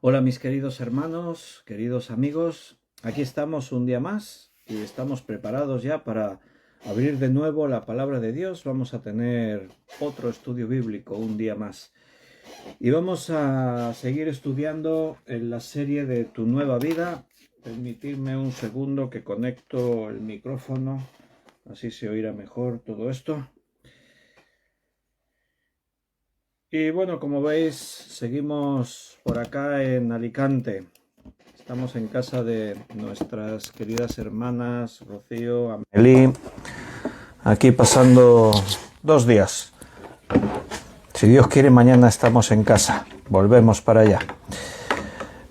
Hola mis queridos hermanos, queridos amigos, aquí estamos un día más y estamos preparados ya para abrir de nuevo la palabra de Dios. Vamos a tener otro estudio bíblico un día más y vamos a seguir estudiando en la serie de Tu Nueva Vida. Permitidme un segundo que conecto el micrófono, así se oirá mejor todo esto. Y bueno, como veis, seguimos por acá en Alicante. Estamos en casa de nuestras queridas hermanas Rocío, Amelie, aquí pasando 2 días. Si Dios quiere, mañana estamos en casa. Volvemos para allá.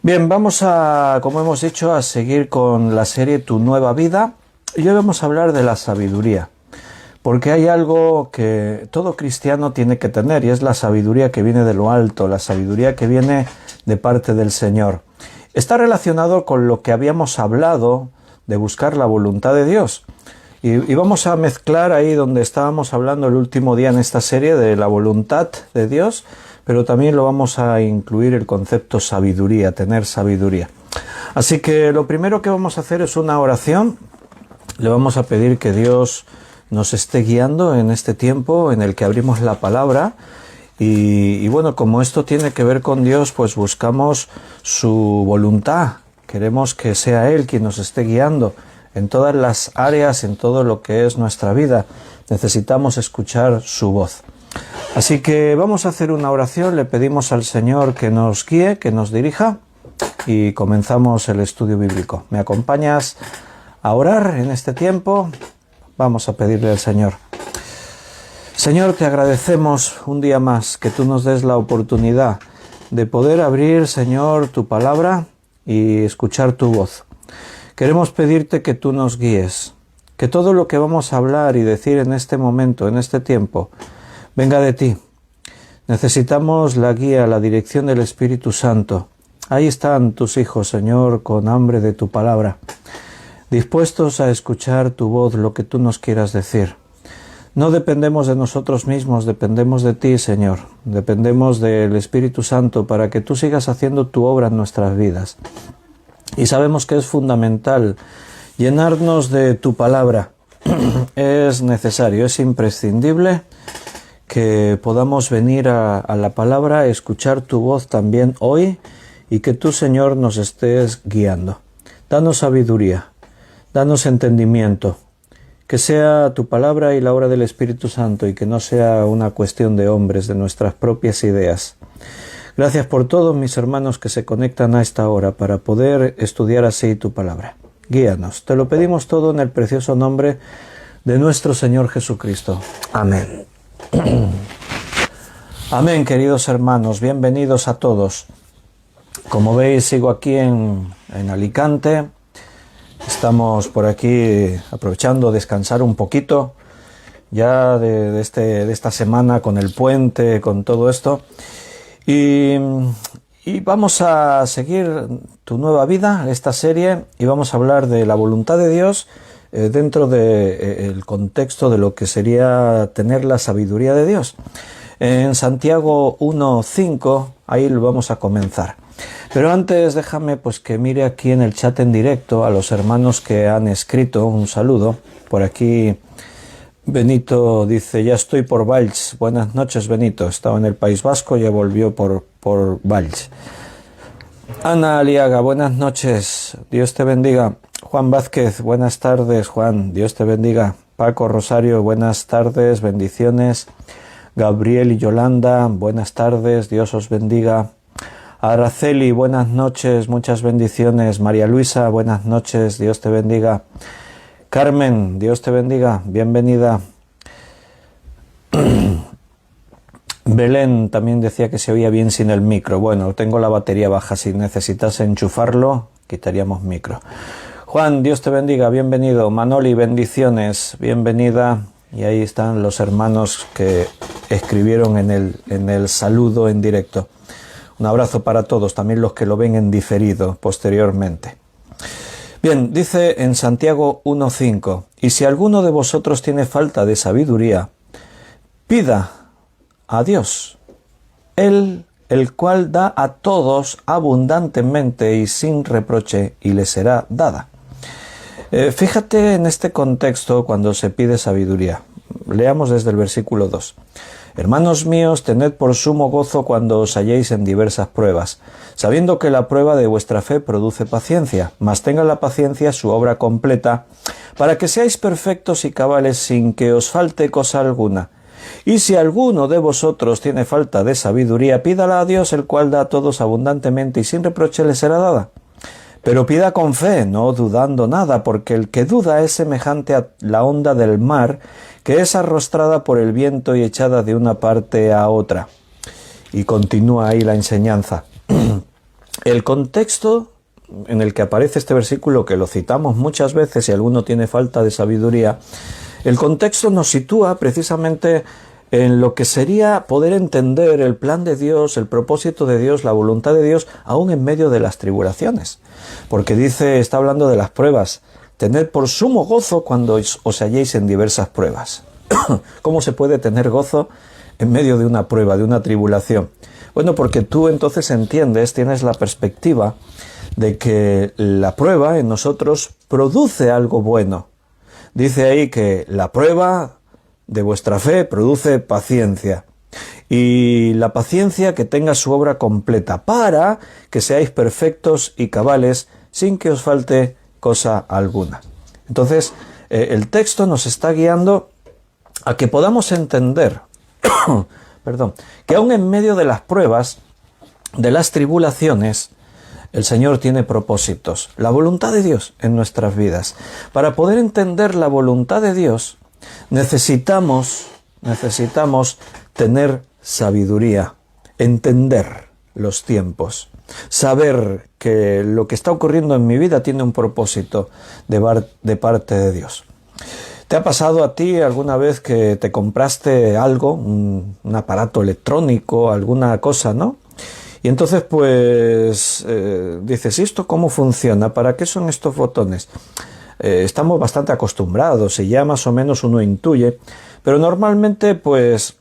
Bien, vamos a, como hemos dicho, a seguir con la serie Tu Nueva Vida. Y hoy vamos a hablar de la sabiduría. Porque hay algo que todo cristiano tiene que tener, y es la sabiduría que viene de lo alto, la sabiduría que viene de parte del Señor. Está relacionado con lo que habíamos hablado de buscar la voluntad de Dios. Y vamos a mezclar ahí donde estábamos hablando el último día en esta serie de la voluntad de Dios, pero también lo vamos a incluir el concepto sabiduría, tener sabiduría. Así que lo primero que vamos a hacer es una oración. Le vamos a pedir que Dios nos esté guiando en este tiempo en el que abrimos la palabra y bueno, como esto tiene que ver con Dios, pues buscamos su voluntad, queremos que sea Él quien nos esté guiando en todas las áreas, en todo lo que es nuestra vida, necesitamos escuchar su voz. Así que vamos a hacer una oración, le pedimos al Señor que nos guíe, que nos dirija y comenzamos el estudio bíblico. ¿Me acompañas a orar en este tiempo? Vamos a pedirle al Señor. Señor, te agradecemos un día más que tú nos des la oportunidad de poder abrir, Señor, tu palabra y escuchar tu voz. Queremos pedirte que tú nos guíes, que todo lo que vamos a hablar y decir en este momento, en este tiempo, venga de ti. Necesitamos la guía, la dirección del Espíritu Santo. Ahí están tus hijos, Señor, con hambre de tu palabra, dispuestos a escuchar tu voz, lo que tú nos quieras decir. No dependemos de nosotros mismos, dependemos de ti, Señor. Dependemos del Espíritu Santo para que tú sigas haciendo tu obra en nuestras vidas. Y sabemos que es fundamental llenarnos de tu palabra. Es necesario, es imprescindible que podamos venir a la palabra, escuchar tu voz también hoy y que tú, Señor, nos estés guiando. Danos sabiduría. Danos entendimiento, que sea tu palabra y la obra del Espíritu Santo y que no sea una cuestión de hombres, de nuestras propias ideas. Gracias por todos mis hermanos que se conectan a esta hora para poder estudiar así tu palabra. Guíanos, te lo pedimos todo en el precioso nombre de nuestro Señor Jesucristo. Amén. Amén, queridos hermanos, bienvenidos a todos. Como veis, sigo aquí en Alicante. Estamos por aquí aprovechando descansar un poquito ya de esta semana con el puente, con todo esto. Y vamos a seguir Tu Nueva Vida, esta serie, y vamos a hablar de la voluntad de Dios dentro del contexto de lo que sería tener la sabiduría de Dios. En Santiago 1:5, ahí lo vamos a comenzar. Pero antes déjame pues que mire aquí en el chat en directo a los hermanos que han escrito un saludo. Por aquí Benito dice, ya estoy por Valls. Buenas noches, Benito. Estaba en el País Vasco, ya volvió por Valls. Ana Aliaga, buenas noches. Dios te bendiga. Juan Vázquez, buenas tardes, Juan. Dios te bendiga. Paco Rosario, buenas tardes, bendiciones. Gabriel y Yolanda, buenas tardes, Dios os bendiga. Araceli, buenas noches, muchas bendiciones. María Luisa, buenas noches, Dios te bendiga. Carmen, Dios te bendiga, bienvenida. Belén también decía que se oía bien sin el micro. Bueno, tengo la batería baja, si necesitas enchufarlo, quitaríamos micro. Juan, Dios te bendiga, bienvenido. Manoli, bendiciones, bienvenida. Y ahí están los hermanos que escribieron en el saludo en directo. Un abrazo para todos, también los que lo ven en diferido posteriormente. Bien, dice en Santiago 1:5, y si alguno de vosotros tiene falta de sabiduría, pida a Dios, Él el cual da a todos abundantemente y sin reproche, y le será dada. Fíjate en este contexto cuando se pide sabiduría. Leamos desde el versículo 2. Hermanos míos, tened por sumo gozo cuando os halléis en diversas pruebas, sabiendo que la prueba de vuestra fe produce paciencia, mas tenga la paciencia su obra completa, para que seáis perfectos y cabales sin que os falte cosa alguna. Y si alguno de vosotros tiene falta de sabiduría, pídala a Dios, el cual da a todos abundantemente y sin reproche le será dada. Pero pida con fe, no dudando nada, porque el que duda es semejante a la onda del mar, que es arrastrada por el viento y echada de una parte a otra. Y continúa ahí la enseñanza. El contexto en el que aparece este versículo, que lo citamos muchas veces si alguno tiene falta de sabiduría, el contexto nos sitúa precisamente en lo que sería poder entender el plan de Dios, el propósito de Dios, la voluntad de Dios, aún en medio de las tribulaciones. Porque está hablando de las pruebas. Tened por sumo gozo cuando os halléis en diversas pruebas. ¿Cómo se puede tener gozo en medio de una prueba, de una tribulación? Bueno, porque tú entonces entiendes, tienes la perspectiva de que la prueba en nosotros produce algo bueno. Dice ahí que la prueba de vuestra fe produce paciencia, y la paciencia que tenga su obra completa, para que seáis perfectos y cabales sin que os falte cosa alguna. Entonces, el texto nos está guiando a que podamos entender que aún en medio de las pruebas, de las tribulaciones, el Señor tiene propósitos, la voluntad de Dios en nuestras vidas. Para poder entender la voluntad de Dios, necesitamos tener sabiduría, entender los tiempos, saber que lo que está ocurriendo en mi vida tiene un propósito de parte de Dios. ¿Te ha pasado a ti alguna vez que te compraste algo, un aparato electrónico, alguna cosa, ¿no? Y entonces pues dices, ¿y esto cómo funciona? ¿Para qué son estos botones? Estamos bastante acostumbrados y ya más o menos uno intuye, pero normalmente pues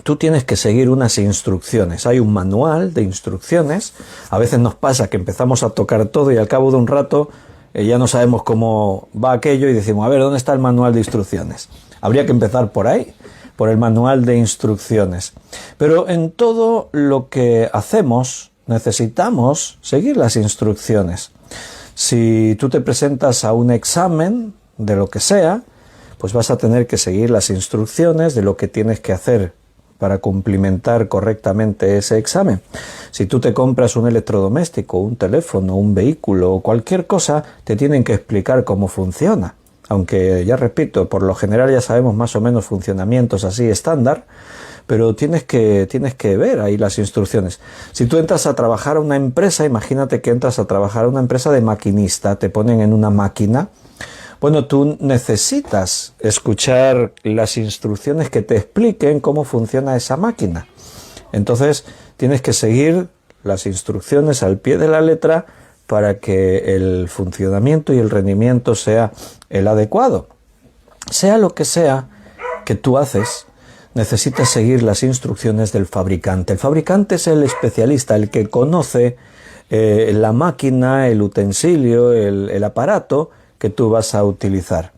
tú tienes que seguir unas instrucciones. Hay un manual de instrucciones. A veces nos pasa que empezamos a tocar todo y al cabo de un rato ya no sabemos cómo va aquello y decimos, a ver, ¿dónde está el manual de instrucciones? Habría que empezar por ahí, por el manual de instrucciones. Pero en todo lo que hacemos necesitamos seguir las instrucciones. Si tú te presentas a un examen de lo que sea, pues vas a tener que seguir las instrucciones de lo que tienes que hacer para cumplimentar correctamente ese examen. Si tú te compras un electrodoméstico, un teléfono, un vehículo o cualquier cosa, te tienen que explicar cómo funciona. Aunque, ya repito, por lo general ya sabemos más o menos funcionamientos así estándar, pero tienes que ver ahí las instrucciones. Si tú entras a trabajar a una empresa, imagínate que entras a trabajar a una empresa de maquinista, te ponen en una máquina. Bueno, tú necesitas escuchar las instrucciones que te expliquen cómo funciona esa máquina. Entonces, tienes que seguir las instrucciones al pie de la letra para que el funcionamiento y el rendimiento sea el adecuado. Sea lo que sea que tú haces, necesitas seguir las instrucciones del fabricante. El fabricante es el especialista, el que conoce la máquina, el utensilio, el aparato que tú vas a utilizar.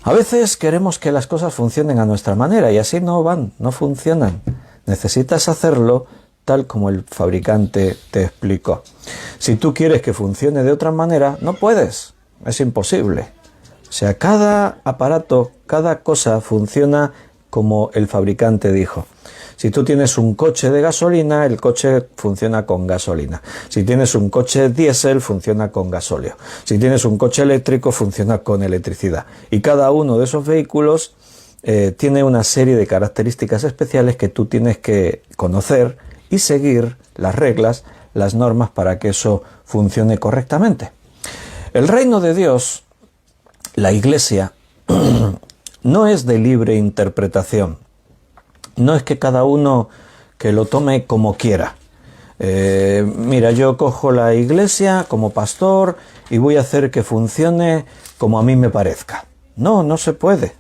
A veces queremos que las cosas funcionen a nuestra manera y así no van, no funcionan. Necesitas hacerlo tal como el fabricante te explicó. Si tú quieres que funcione de otra manera, no puedes, es imposible. O sea, cada aparato, cada cosa funciona como el fabricante dijo. Si tú tienes un coche de gasolina, el coche funciona con gasolina. Si tienes un coche diésel, funciona con gasóleo. Si tienes un coche eléctrico, funciona con electricidad. Y cada uno de esos vehículos tiene una serie de características especiales que tú tienes que conocer y seguir las reglas, las normas para que eso funcione correctamente. El reino de Dios, la Iglesia, no es de libre interpretación. No es que cada uno que lo tome como quiera. Mira, yo cojo la iglesia como pastor y voy a hacer que funcione como a mí me parezca. No, no se puede.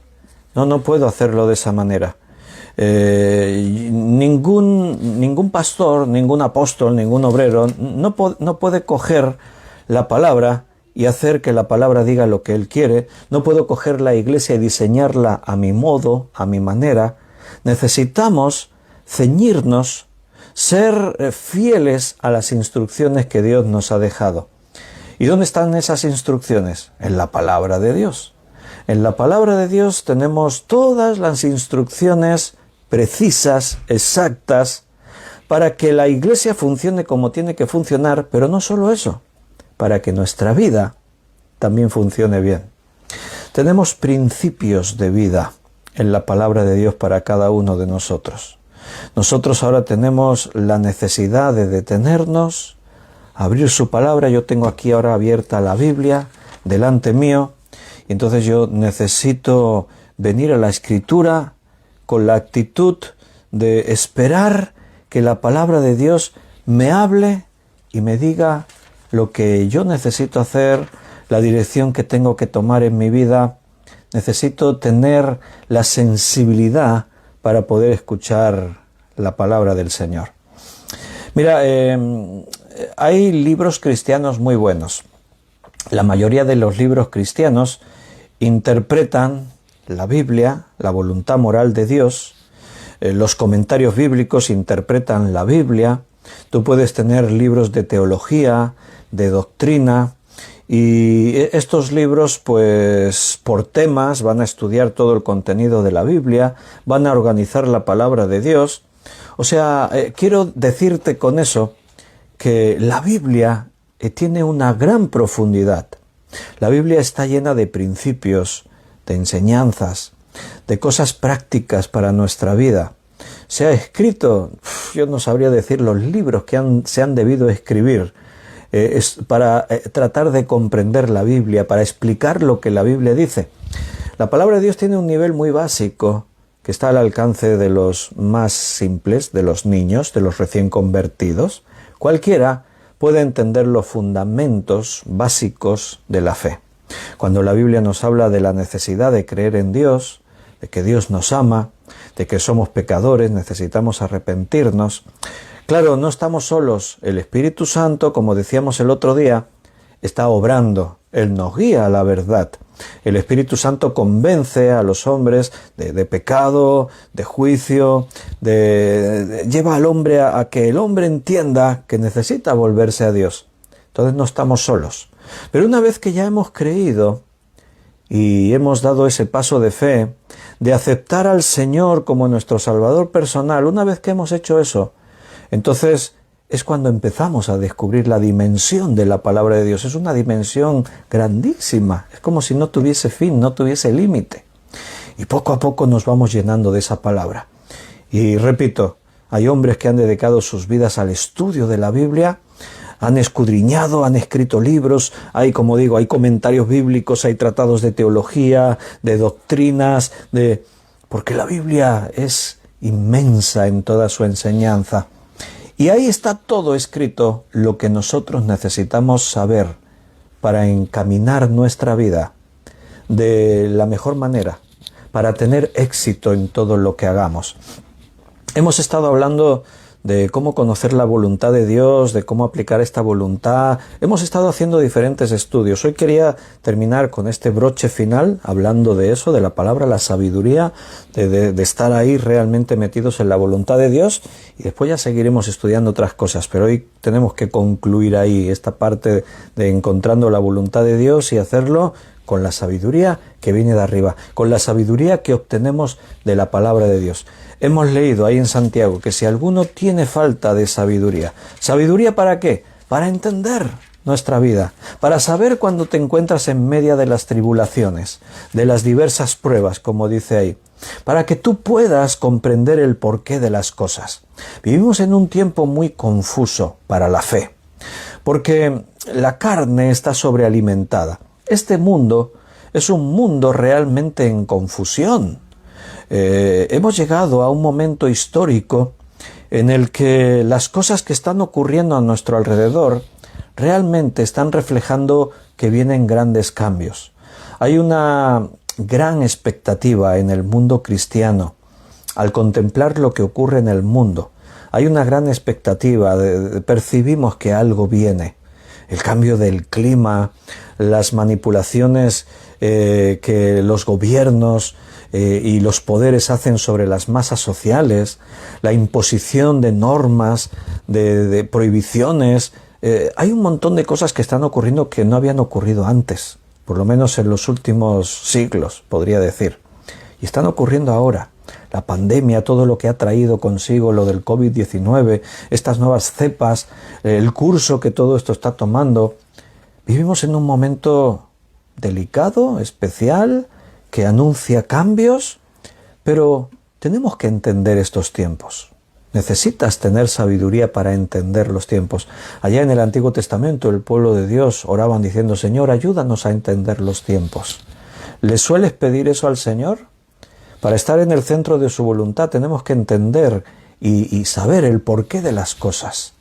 No puedo hacerlo de esa manera. Ningún pastor, ningún apóstol, ningún obrero no puede coger la palabra y hacer que la palabra diga lo que él quiere. No puedo coger la iglesia y diseñarla a mi modo, a mi manera. Necesitamos ceñirnos, ser fieles a las instrucciones que Dios nos ha dejado. ¿Y dónde están esas instrucciones? En la palabra de Dios. En la palabra de Dios tenemos todas las instrucciones precisas, exactas, para que la iglesia funcione como tiene que funcionar, pero no solo eso, para que nuestra vida también funcione bien. Tenemos principios de vida en la palabra de Dios para cada uno de nosotros. Nosotros ahora tenemos la necesidad de detenernos, abrir su palabra. Yo tengo aquí ahora abierta la Biblia delante mío, y entonces yo necesito venir a la Escritura con la actitud de esperar que la palabra de Dios me hable y me diga lo que yo necesito hacer, la dirección que tengo que tomar en mi vida. Necesito tener la sensibilidad para poder escuchar la palabra del Señor. Mira, hay libros cristianos muy buenos. La mayoría de los libros cristianos interpretan la Biblia, la voluntad moral de Dios. Los comentarios bíblicos interpretan la Biblia. Tú puedes tener libros de teología, de doctrina, y estos libros, pues, por temas, van a estudiar todo el contenido de la Biblia, van a organizar la palabra de Dios. O sea, quiero decirte con eso que la Biblia tiene una gran profundidad. La Biblia está llena de principios, de enseñanzas, de cosas prácticas para nuestra vida. Se ha escrito, yo no sabría decir los libros que se han debido escribir para tratar de comprender la Biblia, para explicar lo que la Biblia dice. La palabra de Dios tiene un nivel muy básico que está al alcance de los más simples, de los niños, de los recién convertidos. Cualquiera puede entender los fundamentos básicos de la fe. Cuando la Biblia nos habla de la necesidad de creer en Dios, de que Dios nos ama, de que somos pecadores, necesitamos arrepentirnos. Claro, no estamos solos. El Espíritu Santo, como decíamos el otro día, está obrando. Él nos guía a la verdad. El Espíritu Santo convence a los hombres de pecado, de juicio, lleva al hombre a que el hombre entienda que necesita volverse a Dios. Entonces no estamos solos. Pero una vez que ya hemos creído y hemos dado ese paso de fe, de aceptar al Señor como nuestro Salvador personal, una vez que hemos hecho eso, entonces es cuando empezamos a descubrir la dimensión de la palabra de Dios. Es una dimensión grandísima. Es como si no tuviese fin, no tuviese límite. Y poco a poco nos vamos llenando de esa palabra. Y repito, hay hombres que han dedicado sus vidas al estudio de la Biblia, han escudriñado, han escrito libros, hay, como digo, hay comentarios bíblicos, hay tratados de teología, de doctrinas, porque la Biblia es inmensa en toda su enseñanza. Y ahí está todo escrito lo que nosotros necesitamos saber para encaminar nuestra vida de la mejor manera, para tener éxito en todo lo que hagamos. Hemos estado hablando de cómo conocer la voluntad de Dios, de cómo aplicar esta voluntad. Hemos estado haciendo diferentes estudios. Hoy quería terminar con este broche final, hablando de eso, de la palabra, la sabiduría, de estar ahí realmente metidos en la voluntad de Dios, y después ya seguiremos estudiando otras cosas, pero hoy tenemos que concluir ahí esta parte de encontrando la voluntad de Dios y hacerlo con la sabiduría que viene de arriba, con la sabiduría que obtenemos de la palabra de Dios. Hemos leído ahí en Santiago que si alguno tiene falta de sabiduría, ¿sabiduría para qué? Para entender nuestra vida, para saber cuando te encuentras en medio de las tribulaciones, de las diversas pruebas, como dice ahí, para que tú puedas comprender el porqué de las cosas. Vivimos en un tiempo muy confuso para la fe, porque la carne está sobrealimentada. Este mundo es un mundo realmente en confusión. Hemos llegado a un momento histórico en el que las cosas que están ocurriendo a nuestro alrededor realmente están reflejando que vienen grandes cambios. Hay una gran expectativa en el mundo cristiano al contemplar lo que ocurre en el mundo. Hay una gran expectativa, percibimos que algo viene. El cambio del clima, las manipulaciones que los gobiernos y los poderes hacen sobre las masas sociales, la imposición de normas, de prohibiciones. Hay un montón de cosas que están ocurriendo que no habían ocurrido antes, por lo menos en los últimos siglos, podría decir. Y están ocurriendo ahora. La pandemia, todo lo que ha traído consigo lo del COVID-19, estas nuevas cepas, el curso que todo esto está tomando. Vivimos en un momento delicado, especial, que anuncia cambios, pero tenemos que entender estos tiempos. Necesitas tener sabiduría para entender los tiempos. Allá en el Antiguo Testamento el pueblo de Dios oraban diciendo: Señor, ayúdanos a entender los tiempos. ¿Le sueles pedir eso al Señor? Para estar en el centro de su voluntad tenemos que entender y saber el porqué de las cosas.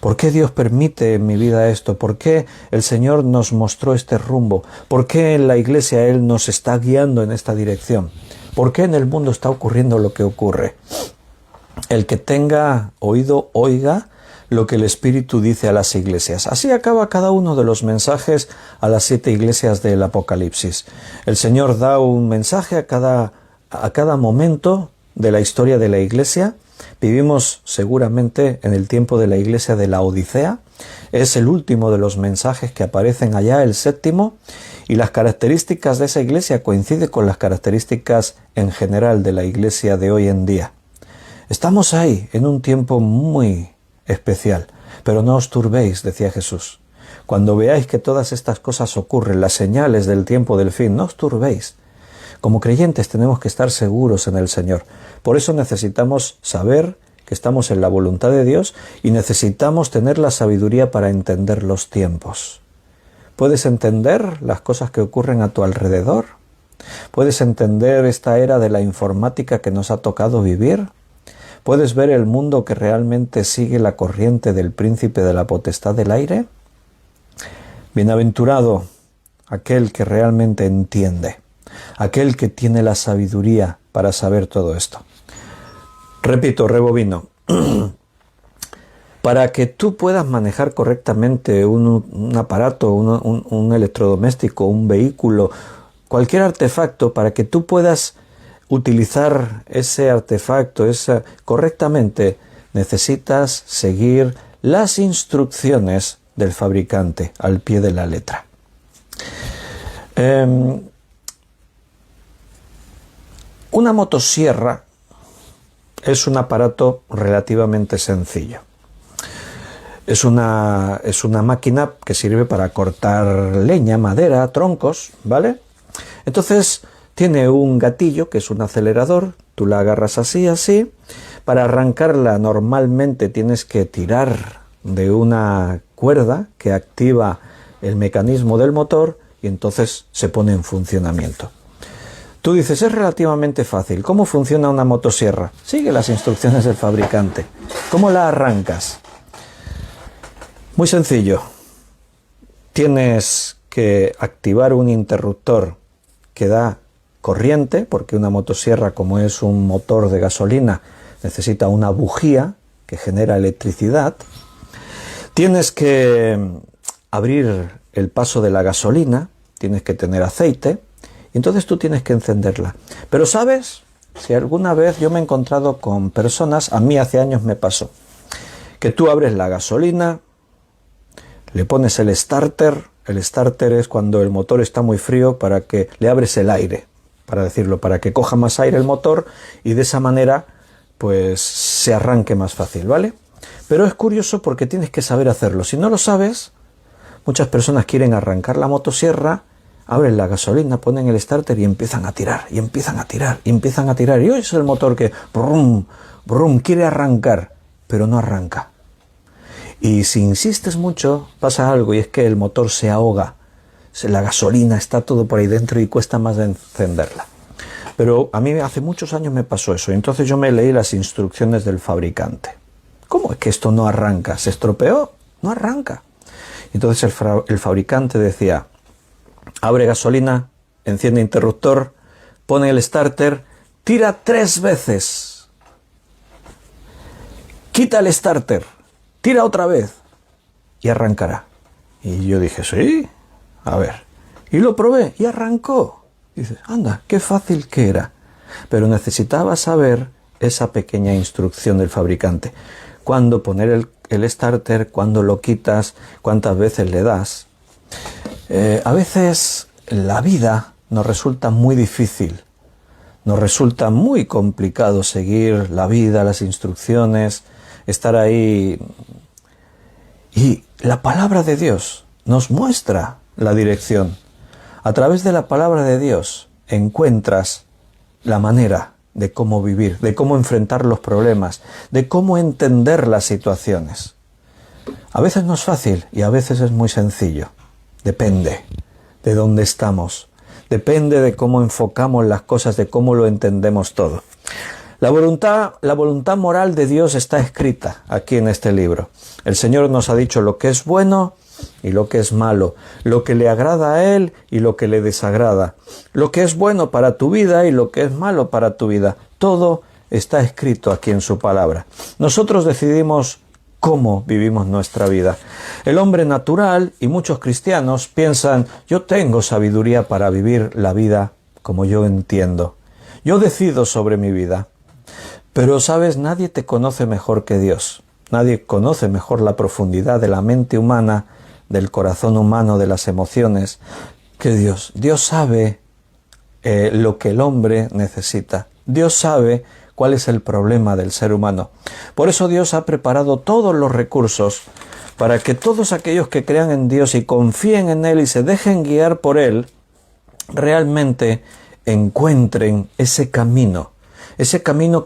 ¿Por qué Dios permite en mi vida esto? ¿Por qué el Señor nos mostró este rumbo? ¿Por qué en la iglesia Él nos está guiando en esta dirección? ¿Por qué en el mundo está ocurriendo lo que ocurre? El que tenga oído, oiga lo que el Espíritu dice a las iglesias. Así acaba cada uno de los mensajes a las 7 iglesias del Apocalipsis. El Señor da un mensaje a cada momento de la historia de la iglesia. Vivimos seguramente en el tiempo de la iglesia de la Odisea. Es el último de los mensajes que aparecen allá, el 7º, y las características de esa iglesia coinciden con las características en general de la iglesia de hoy en día. Estamos ahí en un tiempo muy especial, pero no os turbéis, decía Jesús. Cuando veáis que todas estas cosas ocurren, las señales del tiempo del fin, no os turbéis. Como creyentes tenemos que estar seguros en el Señor. Por eso necesitamos saber que estamos en la voluntad de Dios y necesitamos tener la sabiduría para entender los tiempos. ¿Puedes entender las cosas que ocurren a tu alrededor? ¿Puedes entender esta era de la informática que nos ha tocado vivir? ¿Puedes ver el mundo que realmente sigue la corriente del príncipe de la potestad del aire? Bienaventurado aquel que realmente entiende, aquel que tiene la sabiduría para saber todo esto. Repito, rebobino. Para que tú puedas manejar correctamente un aparato, un electrodoméstico, un vehículo, cualquier artefacto, para que tú puedas utilizar ese artefacto correctamente, necesitas seguir las instrucciones del fabricante al pie de la letra. Una motosierra es un aparato relativamente sencillo. Es una máquina que sirve para cortar leña, madera, troncos, ¿vale? Entonces tiene un gatillo que es un acelerador, tú la agarras así. Para arrancarla normalmente tienes que tirar de una cuerda que activa el mecanismo del motor y entonces se pone en funcionamiento. Tú dices, es relativamente fácil. ¿Cómo funciona una motosierra? Sigue las instrucciones del fabricante. ¿Cómo la arrancas? Muy sencillo. Tienes que activar un interruptor que da corriente, porque una motosierra, como es un motor de gasolina, necesita una bujía que genera electricidad. Tienes que abrir el paso de la gasolina, tienes que tener aceite, y entonces tú tienes que encenderla. Pero ¿sabes? Si alguna vez yo me he encontrado con personas, a mí hace años me pasó, que tú abres la gasolina, le pones el starter es cuando el motor está muy frío, para que le abres el aire, para que coja más aire el motor y de esa manera pues se arranque más fácil, ¿vale? Pero es curioso porque tienes que saber hacerlo. Si no lo sabes, muchas personas quieren arrancar la motosierra, abren la gasolina, ponen el starter y empiezan a tirar, y empiezan a tirar. Y hoy es el motor que brum, brum, quiere arrancar, pero no arranca. Y si insistes mucho, pasa algo, y es que el motor se ahoga. La gasolina está todo por ahí dentro y cuesta más de encenderla. Pero a mí hace muchos años me pasó eso, y entonces yo me leí las instrucciones del fabricante. ¿Cómo es que esto no arranca? ¿Se estropeó? No arranca. Entonces el fabricante decía, abre gasolina, enciende interruptor, pone el starter, tira 3 veces. quita el starter, tira otra vez y arrancará. Y yo dije, sí, a ver. Y lo probé y arrancó. Y dices, anda, qué fácil que era. Pero necesitaba saber esa pequeña instrucción del fabricante. Cuándo poner el starter, cuándo lo quitas, cuántas veces le das. A veces la vida nos resulta muy difícil. Nos resulta muy complicado seguir la vida, las instrucciones, estar ahí. Y la palabra de Dios nos muestra la dirección. A través de la palabra de Dios encuentras la manera de cómo vivir, de cómo enfrentar los problemas, de cómo entender las situaciones. A veces no es fácil y a veces es muy sencillo. Depende de dónde estamos. Depende de cómo enfocamos las cosas, de cómo lo entendemos todo. La voluntad moral de Dios está escrita aquí en este libro. El Señor nos ha dicho lo que es bueno y lo que es malo, lo que le agrada a Él y lo que le desagrada, lo que es bueno para tu vida y lo que es malo para tu vida. Todo está escrito aquí en su palabra. Nosotros decidimos cómo vivimos nuestra vida. El hombre natural y muchos cristianos piensan, yo tengo sabiduría para vivir la vida como yo entiendo. Yo decido sobre mi vida. Pero, ¿sabes? Nadie te conoce mejor que Dios. Nadie conoce mejor la profundidad de la mente humana, del corazón humano, de las emociones, que Dios. Dios sabe lo que el hombre necesita. Dios sabe cuál es el problema del ser humano. Por eso Dios ha preparado todos los recursos para que todos aquellos que crean en Dios y confíen en Él y se dejen guiar por Él, realmente encuentren ese camino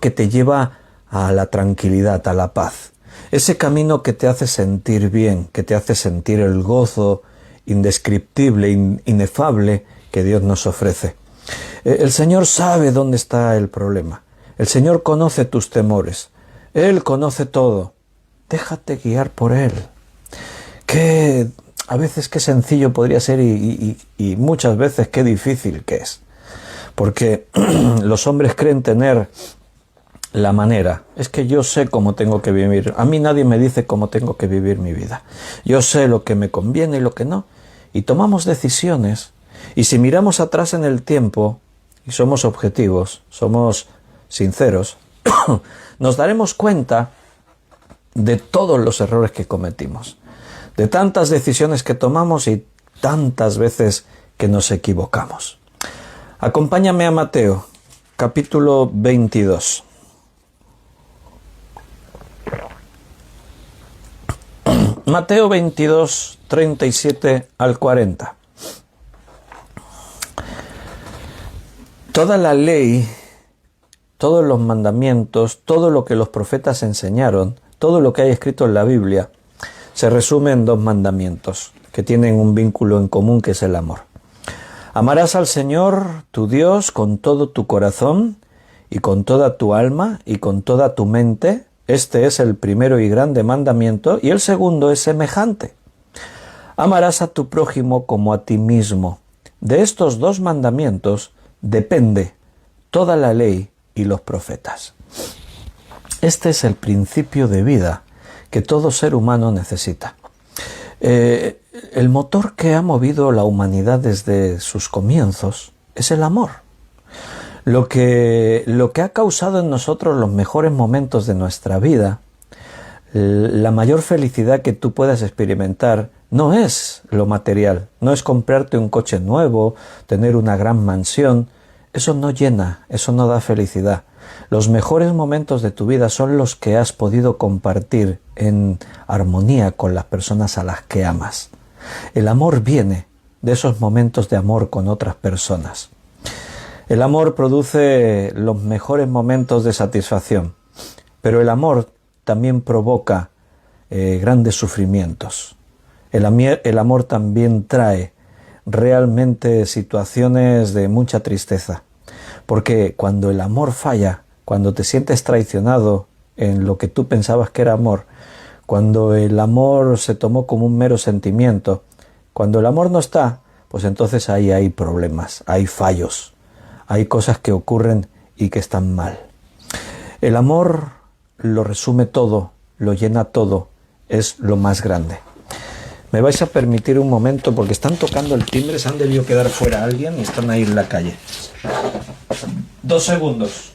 que te lleva a la tranquilidad, a la paz, ese camino que te hace sentir bien, que te hace sentir el gozo indescriptible, inefable que Dios nos ofrece. El Señor sabe dónde está el problema. El Señor conoce tus temores. Él conoce todo. Déjate guiar por Él. Que a veces qué sencillo podría ser y muchas veces qué difícil que es. Porque los hombres creen tener la manera. Es que yo sé cómo tengo que vivir. A mí nadie me dice cómo tengo que vivir mi vida. Yo sé lo que me conviene y lo que no. Y tomamos decisiones. Y si miramos atrás en el tiempo y somos objetivos, somos sinceros, nos daremos cuenta de todos los errores que cometimos, de tantas decisiones que tomamos y tantas veces que nos equivocamos. Acompáñame a Mateo, capítulo 22. Mateo 22, 37 al 40. Toda la ley, todos los mandamientos, todo lo que los profetas enseñaron, todo lo que hay escrito en la Biblia, se resume en dos mandamientos que tienen un vínculo en común, que es el amor. Amarás al Señor, tu Dios, con todo tu corazón y con toda tu alma y con toda tu mente. Este es el primero y grande mandamiento, y el segundo es semejante. Amarás a tu prójimo como a ti mismo. De estos dos mandamientos depende toda la ley y los profetas. Este es el principio de vida que todo ser humano necesita. El motor que ha movido la humanidad desde sus comienzos es el amor. Lo que ha causado en nosotros los mejores momentos de nuestra vida, la mayor felicidad que tú puedas experimentar, no es lo material, no es comprarte un coche nuevo, tener una gran mansión. Eso no llena, eso no da felicidad. Los mejores momentos de tu vida son los que has podido compartir en armonía con las personas a las que amas. El amor viene de esos momentos de amor con otras personas. El amor produce los mejores momentos de satisfacción, pero el amor también provoca grandes sufrimientos. El amor también trae realmente situaciones de mucha tristeza, porque cuando el amor falla, cuando te sientes traicionado en lo que tú pensabas que era amor, cuando el amor se tomó como un mero sentimiento, cuando el amor no está, pues entonces ahí hay problemas, hay fallos, hay cosas que ocurren y que están mal. El amor lo resume todo lo llena todo, es lo más grande. Me vais a permitir un momento porque están tocando el timbre, se han debido quedar fuera alguien y están ahí en la calle. 2 segundos.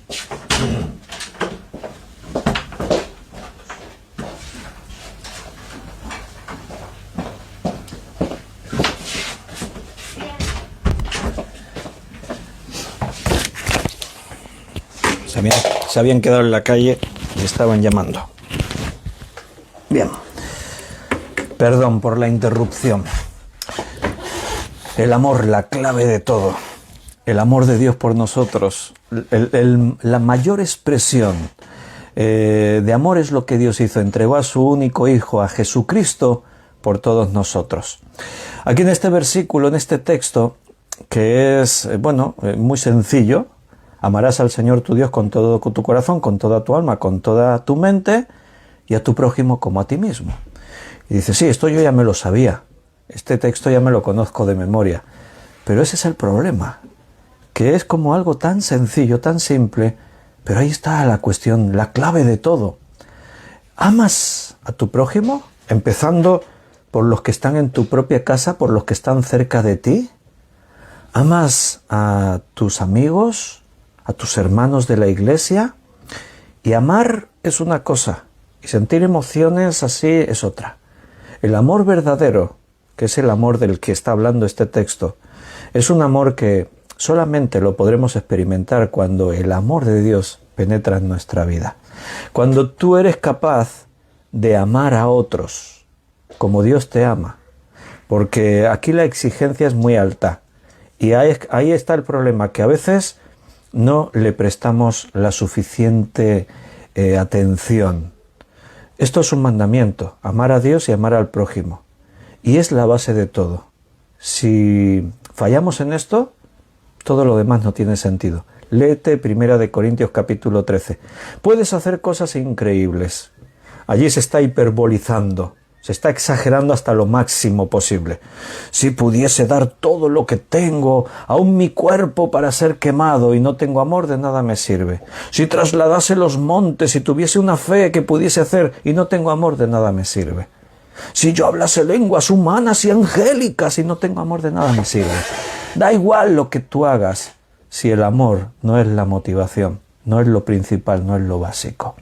Se habían quedado en la calle y estaban llamando. Bien. Perdón por la interrupción. El amor, la clave de todo. El amor de Dios por nosotros. La mayor expresión de amor es lo que Dios hizo. Entregó a su único Hijo, a Jesucristo, por todos nosotros. Aquí en este versículo, en este texto, que es, muy sencillo. Amarás al Señor tu Dios con todo tu corazón, con toda tu alma, con toda tu mente, y a tu prójimo como a ti mismo. Y dice, sí, esto yo ya me lo sabía, este texto ya me lo conozco de memoria, pero ese es el problema, que es como algo tan sencillo, tan simple, pero ahí está la cuestión, la clave de todo. ¿Amas a tu prójimo? Empezando por los que están en tu propia casa, por los que están cerca de ti. ¿Amas a tus amigos, a tus hermanos de la iglesia? Y amar es una cosa, y sentir emociones así es otra. El amor verdadero, que es el amor del que está hablando este texto, es un amor que solamente lo podremos experimentar cuando el amor de Dios penetra en nuestra vida. Cuando tú eres capaz de amar a otros como Dios te ama, porque aquí la exigencia es muy alta. Y ahí está el problema, que a veces no le prestamos la suficiente atención. Esto es un mandamiento, amar a Dios y amar al prójimo. Y es la base de todo. Si fallamos en esto, todo lo demás no tiene sentido. Léete 1 Corintios capítulo 13. Puedes hacer cosas increíbles. Allí se está hiperbolizando. Se está exagerando hasta lo máximo posible. Si pudiese dar todo lo que tengo, aún mi cuerpo para ser quemado, y no tengo amor, de nada me sirve. Si trasladase los montes y tuviese una fe que pudiese hacer, y no tengo amor, de nada me sirve. Si yo hablase lenguas humanas y angélicas, y no tengo amor, de nada me sirve. Da igual lo que tú hagas, si el amor no es la motivación, no es lo principal, no es lo básico.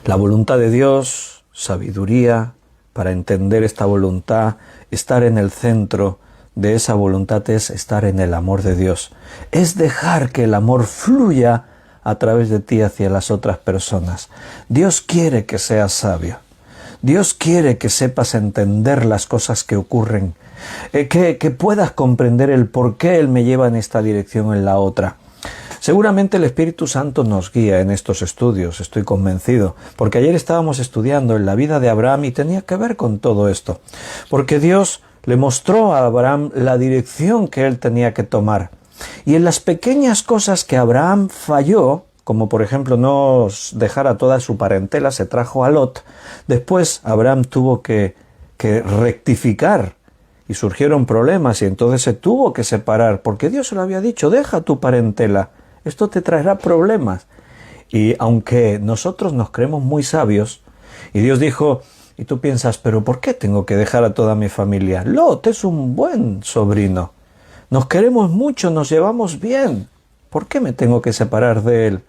La voluntad de Dios, sabiduría para entender esta voluntad, estar en el centro de esa voluntad es estar en el amor de Dios. Es dejar que el amor fluya a través de ti hacia las otras personas. Dios quiere que seas sabio. Dios quiere que sepas entender las cosas que ocurren, que puedas comprender el por qué Él me lleva en esta dirección o en la otra. Seguramente el Espíritu Santo nos guía en estos estudios, estoy convencido, porque ayer estábamos estudiando en la vida de Abraham y tenía que ver con todo esto, porque Dios le mostró a Abraham la dirección que él tenía que tomar. Y en las pequeñas cosas que Abraham falló, como por ejemplo no dejar a toda su parentela, se trajo a Lot, después Abraham tuvo que rectificar y surgieron problemas y entonces se tuvo que separar, porque Dios se lo había dicho, deja tu parentela. Esto te traerá problemas. Y aunque nosotros nos creemos muy sabios, y Dios dijo, y tú piensas, pero ¿por qué tengo que dejar a toda mi familia? Lot es un buen sobrino. Nos queremos mucho, nos llevamos bien. ¿Por qué me tengo que separar de él?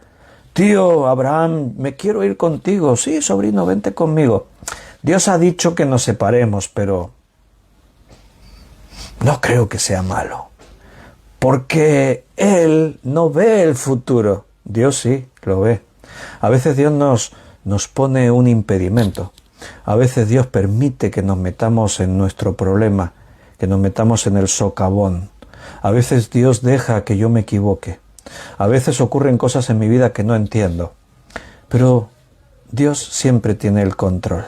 Tío, Abraham, me quiero ir contigo. Sí, sobrino, vente conmigo. Dios ha dicho que nos separemos, pero no creo que sea malo. Porque Él no ve el futuro. Dios sí, lo ve. A veces Dios nos pone un impedimento. A veces Dios permite que nos metamos en nuestro problema, que nos metamos en el socavón. A veces Dios deja que yo me equivoque. A veces ocurren cosas en mi vida que no entiendo. Pero Dios siempre tiene el control.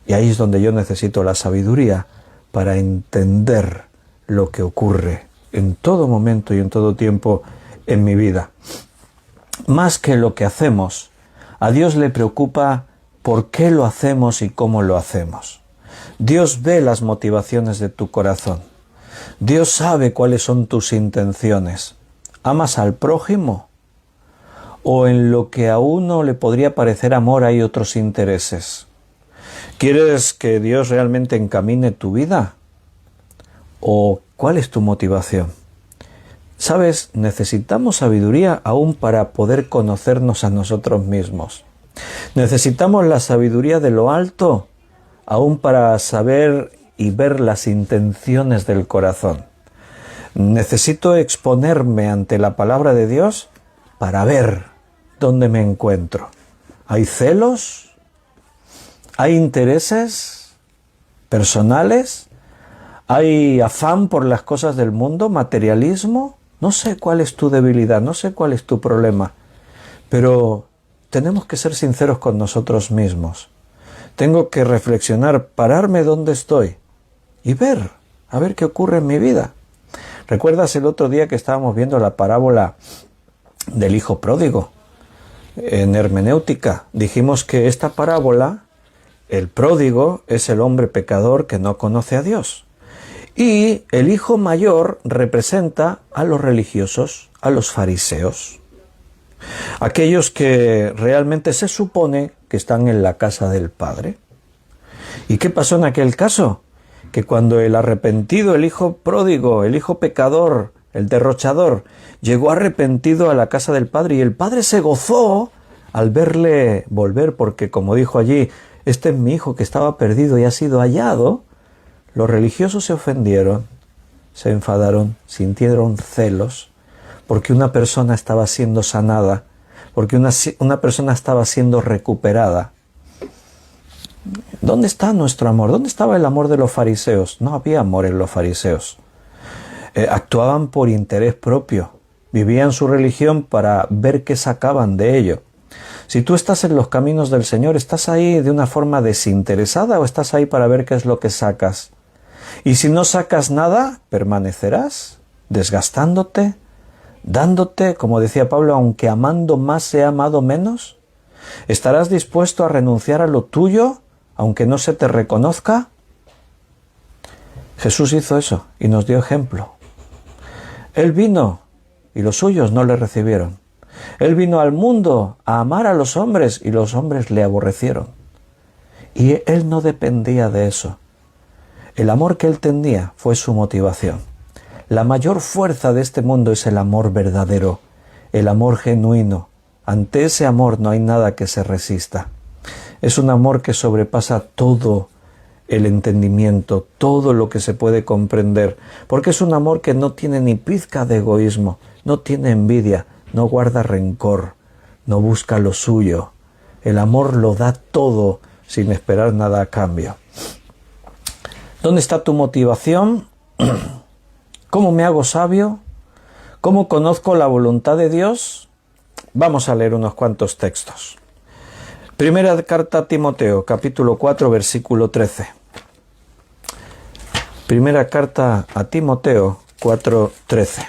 Y ahí es donde yo necesito la sabiduría para entender lo que ocurre en todo momento y en todo tiempo en mi vida. Más que lo que hacemos, a Dios le preocupa por qué lo hacemos y cómo lo hacemos. Dios ve las motivaciones de tu corazón. Dios sabe cuáles son tus intenciones. ¿Amas al prójimo? ¿O en lo que a uno le podría parecer amor hay otros intereses? ¿Quieres que Dios realmente encamine tu vida? ¿O cuál es tu motivación? ¿Sabes? Necesitamos sabiduría aún para poder conocernos a nosotros mismos. Necesitamos la sabiduría de lo alto aún para saber y ver las intenciones del corazón. Necesito exponerme ante la palabra de Dios para ver dónde me encuentro. ¿Hay celos? ¿Hay intereses personales? ¿Hay afán por las cosas del mundo? ¿Materialismo? No sé cuál es tu debilidad, no sé cuál es tu problema, pero tenemos que ser sinceros con nosotros mismos. Tengo que reflexionar, pararme donde estoy y ver, a ver qué ocurre en mi vida. ¿Recuerdas el otro día que estábamos viendo la parábola del hijo pródigo? En hermenéutica dijimos que esta parábola, el pródigo es el hombre pecador que no conoce a Dios. Y el hijo mayor representa a los religiosos, a los fariseos. Aquellos que realmente se supone que están en la casa del Padre. ¿Y qué pasó en aquel caso? Que cuando el arrepentido, el hijo pródigo, el hijo pecador, el derrochador, llegó arrepentido a la casa del Padre y el Padre se gozó al verle volver, porque como dijo allí, este es mi hijo que estaba perdido y ha sido hallado, los religiosos se ofendieron, se enfadaron, sintieron celos, porque una persona estaba siendo sanada, porque una persona estaba siendo recuperada. ¿Dónde está nuestro amor? ¿Dónde estaba el amor de los fariseos? No había amor en los fariseos. Actuaban por interés propio, vivían su religión para ver qué sacaban de ello. Si tú estás en los caminos del Señor, ¿estás ahí de una forma desinteresada o estás ahí para ver qué es lo que sacas? Y si no sacas nada, permanecerás desgastándote, dándote, como decía Pablo, aunque amando más se ha amado menos. ¿Estarás dispuesto a renunciar a lo tuyo, aunque no se te reconozca? Jesús hizo eso y nos dio ejemplo. Él vino y los suyos no le recibieron. Él vino al mundo a amar a los hombres y los hombres le aborrecieron. Y él no dependía de eso. El amor que él tenía fue su motivación. La mayor fuerza de este mundo es el amor verdadero, el amor genuino. Ante ese amor no hay nada que se resista. Es un amor que sobrepasa todo el entendimiento, todo lo que se puede comprender, porque es un amor que no tiene ni pizca de egoísmo, no tiene envidia, no guarda rencor, no busca lo suyo. El amor lo da todo sin esperar nada a cambio. ¿Dónde está tu motivación? ¿Cómo me hago sabio? ¿Cómo conozco la voluntad de Dios? Vamos a leer unos cuantos textos. Primera carta a Timoteo, capítulo 4, versículo 13. Primera carta a Timoteo 4, 13.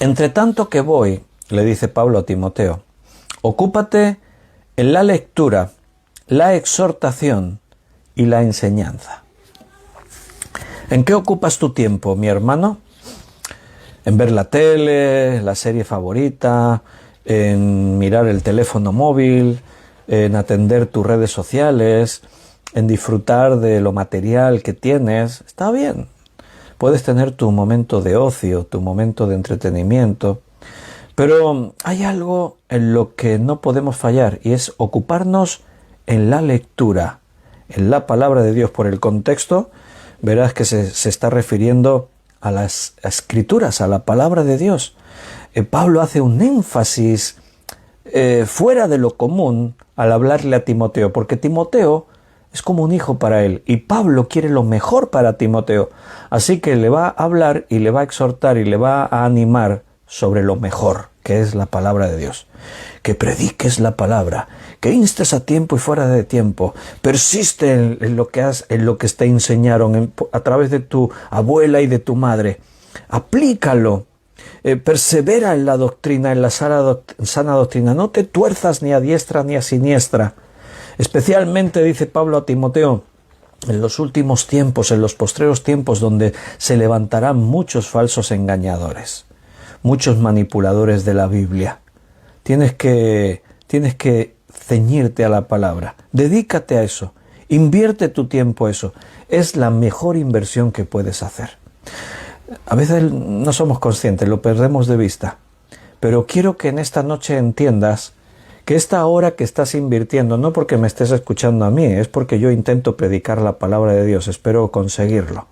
Entre tanto que voy, le dice Pablo a Timoteo, ocúpate en la lectura, la exhortación y la enseñanza. ¿En qué ocupas tu tiempo, mi hermano? ¿En ver la tele, la serie favorita, en mirar el teléfono móvil, en atender tus redes sociales, en disfrutar de lo material que tienes? Está bien. Puedes tener tu momento de ocio, tu momento de entretenimiento, pero hay algo en lo que no podemos fallar y es ocuparnos en la lectura, en la palabra de Dios. Por el contexto, verás que se está refiriendo a las escrituras, a la palabra de Dios. Pablo hace un énfasis fuera de lo común al hablarle a Timoteo, porque Timoteo es como un hijo para él y Pablo quiere lo mejor para Timoteo. Así que le va a hablar y le va a exhortar y le va a animar sobre lo mejor, que es la palabra de Dios. Que prediques la palabra, que instes a tiempo y fuera de tiempo, persiste en lo que te enseñaron a través de tu abuela y de tu madre. Aplícalo, persevera en la doctrina, en la sana doctrina. No te tuerzas ni a diestra ni a siniestra. Especialmente, dice Pablo a Timoteo, en los últimos tiempos, en los postreros tiempos, donde se levantarán muchos falsos engañadores, muchos manipuladores de la Biblia. Tienes que ceñirte a la palabra. Dedícate a eso. Invierte tu tiempo a eso. Es la mejor inversión que puedes hacer. A veces no somos conscientes, lo perdemos de vista. Pero quiero que en esta noche entiendas que esta hora que estás invirtiendo, no porque me estés escuchando a mí, es porque yo intento predicar la palabra de Dios, espero conseguirlo.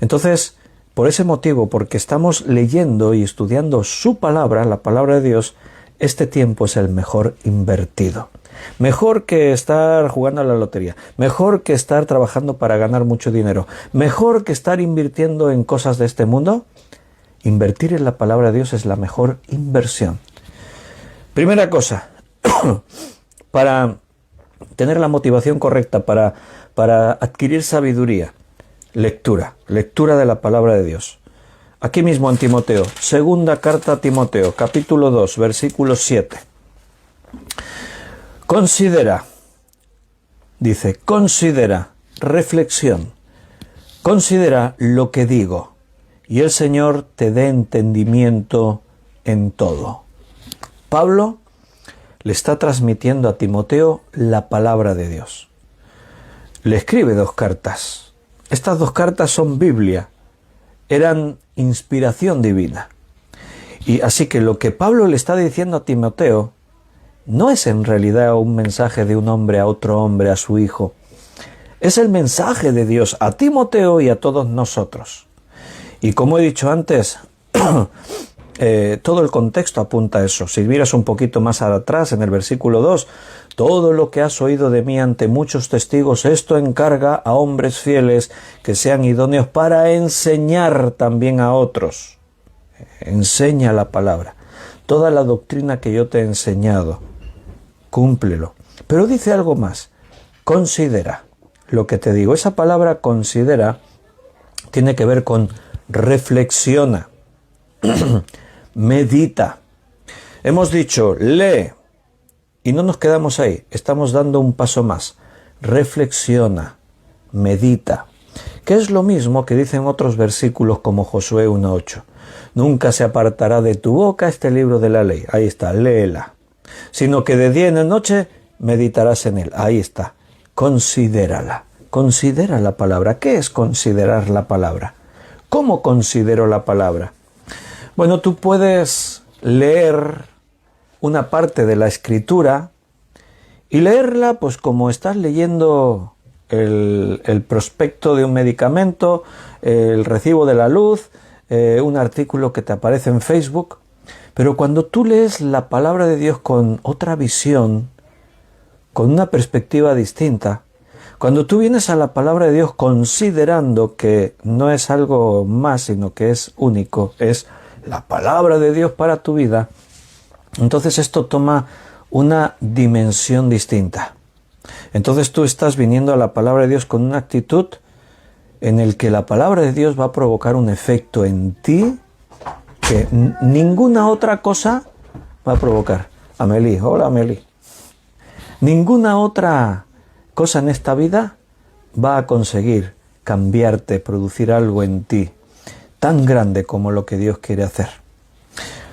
Entonces, por ese motivo, porque estamos leyendo y estudiando su palabra, la palabra de Dios, este tiempo es el mejor invertido. Mejor que estar jugando a la lotería, mejor que estar trabajando para ganar mucho dinero, mejor que estar invirtiendo en cosas de este mundo. Invertir en la palabra de Dios es la mejor inversión. Primera cosa, para tener la motivación correcta, para adquirir sabiduría, lectura de la palabra de Dios. Aquí mismo en Timoteo, segunda carta a Timoteo, capítulo 2, versículo 7. Considera, reflexión, considera lo que digo, y el Señor te dé entendimiento en todo. Pablo le está transmitiendo a Timoteo la palabra de Dios. Le escribe 2 cartas. Estas 2 cartas son Biblia, eran inspiración divina. Y así que lo que Pablo le está diciendo a Timoteo no es en realidad un mensaje de un hombre a otro hombre, a su hijo. Es el mensaje de Dios a Timoteo y a todos nosotros. Y como he dicho antes, todo el contexto apunta a eso. Si miras un poquito más atrás, en el versículo 2, todo lo que has oído de mí ante muchos testigos, esto encarga a hombres fieles que sean idóneos para enseñar también a otros. Enseña la palabra. Toda la doctrina que yo te he enseñado, cúmplelo. Pero dice algo más. Considera lo que te digo. Esa palabra considera tiene que ver con reflexiona. Medita. Hemos dicho lee y no nos quedamos ahí, estamos dando un paso más. Reflexiona, medita, que es lo mismo que dicen otros versículos como Josué 1:8. Nunca se apartará de tu boca este libro de la ley, ahí está, léela, sino que de día y de noche meditarás en él, ahí está, considérala, considera la palabra. ¿Qué es considerar la palabra? ¿Cómo considero la palabra? Bueno, tú puedes leer una parte de la escritura y leerla pues como estás leyendo el prospecto de un medicamento, el recibo de la luz, un artículo que te aparece en Facebook. Pero cuando tú lees la palabra de Dios con otra visión, con una perspectiva distinta, cuando tú vienes a la palabra de Dios considerando que no es algo más, sino que es único, es la palabra de Dios para tu vida, entonces esto toma una dimensión distinta. Entonces tú estás viniendo a la palabra de Dios con una actitud en el que la palabra de Dios va a provocar un efecto en ti que ninguna otra cosa va a provocar. Amelie, hola Amelie. Ninguna otra cosa en esta vida va a conseguir cambiarte, producir algo en ti tan grande como lo que Dios quiere hacer.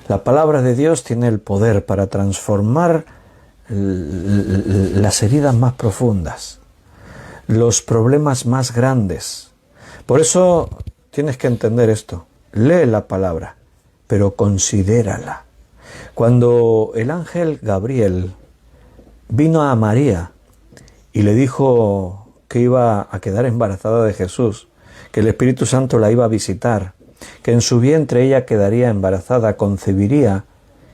La palabra de Dios tiene el poder para transformar las heridas más profundas, los problemas más grandes. Por eso tienes que entender esto. Lee la palabra, pero considérala. Cuando el ángel Gabriel vino a María y le dijo que iba a quedar embarazada de Jesús, que el Espíritu Santo la iba a visitar, que en su vientre ella quedaría embarazada, concebiría,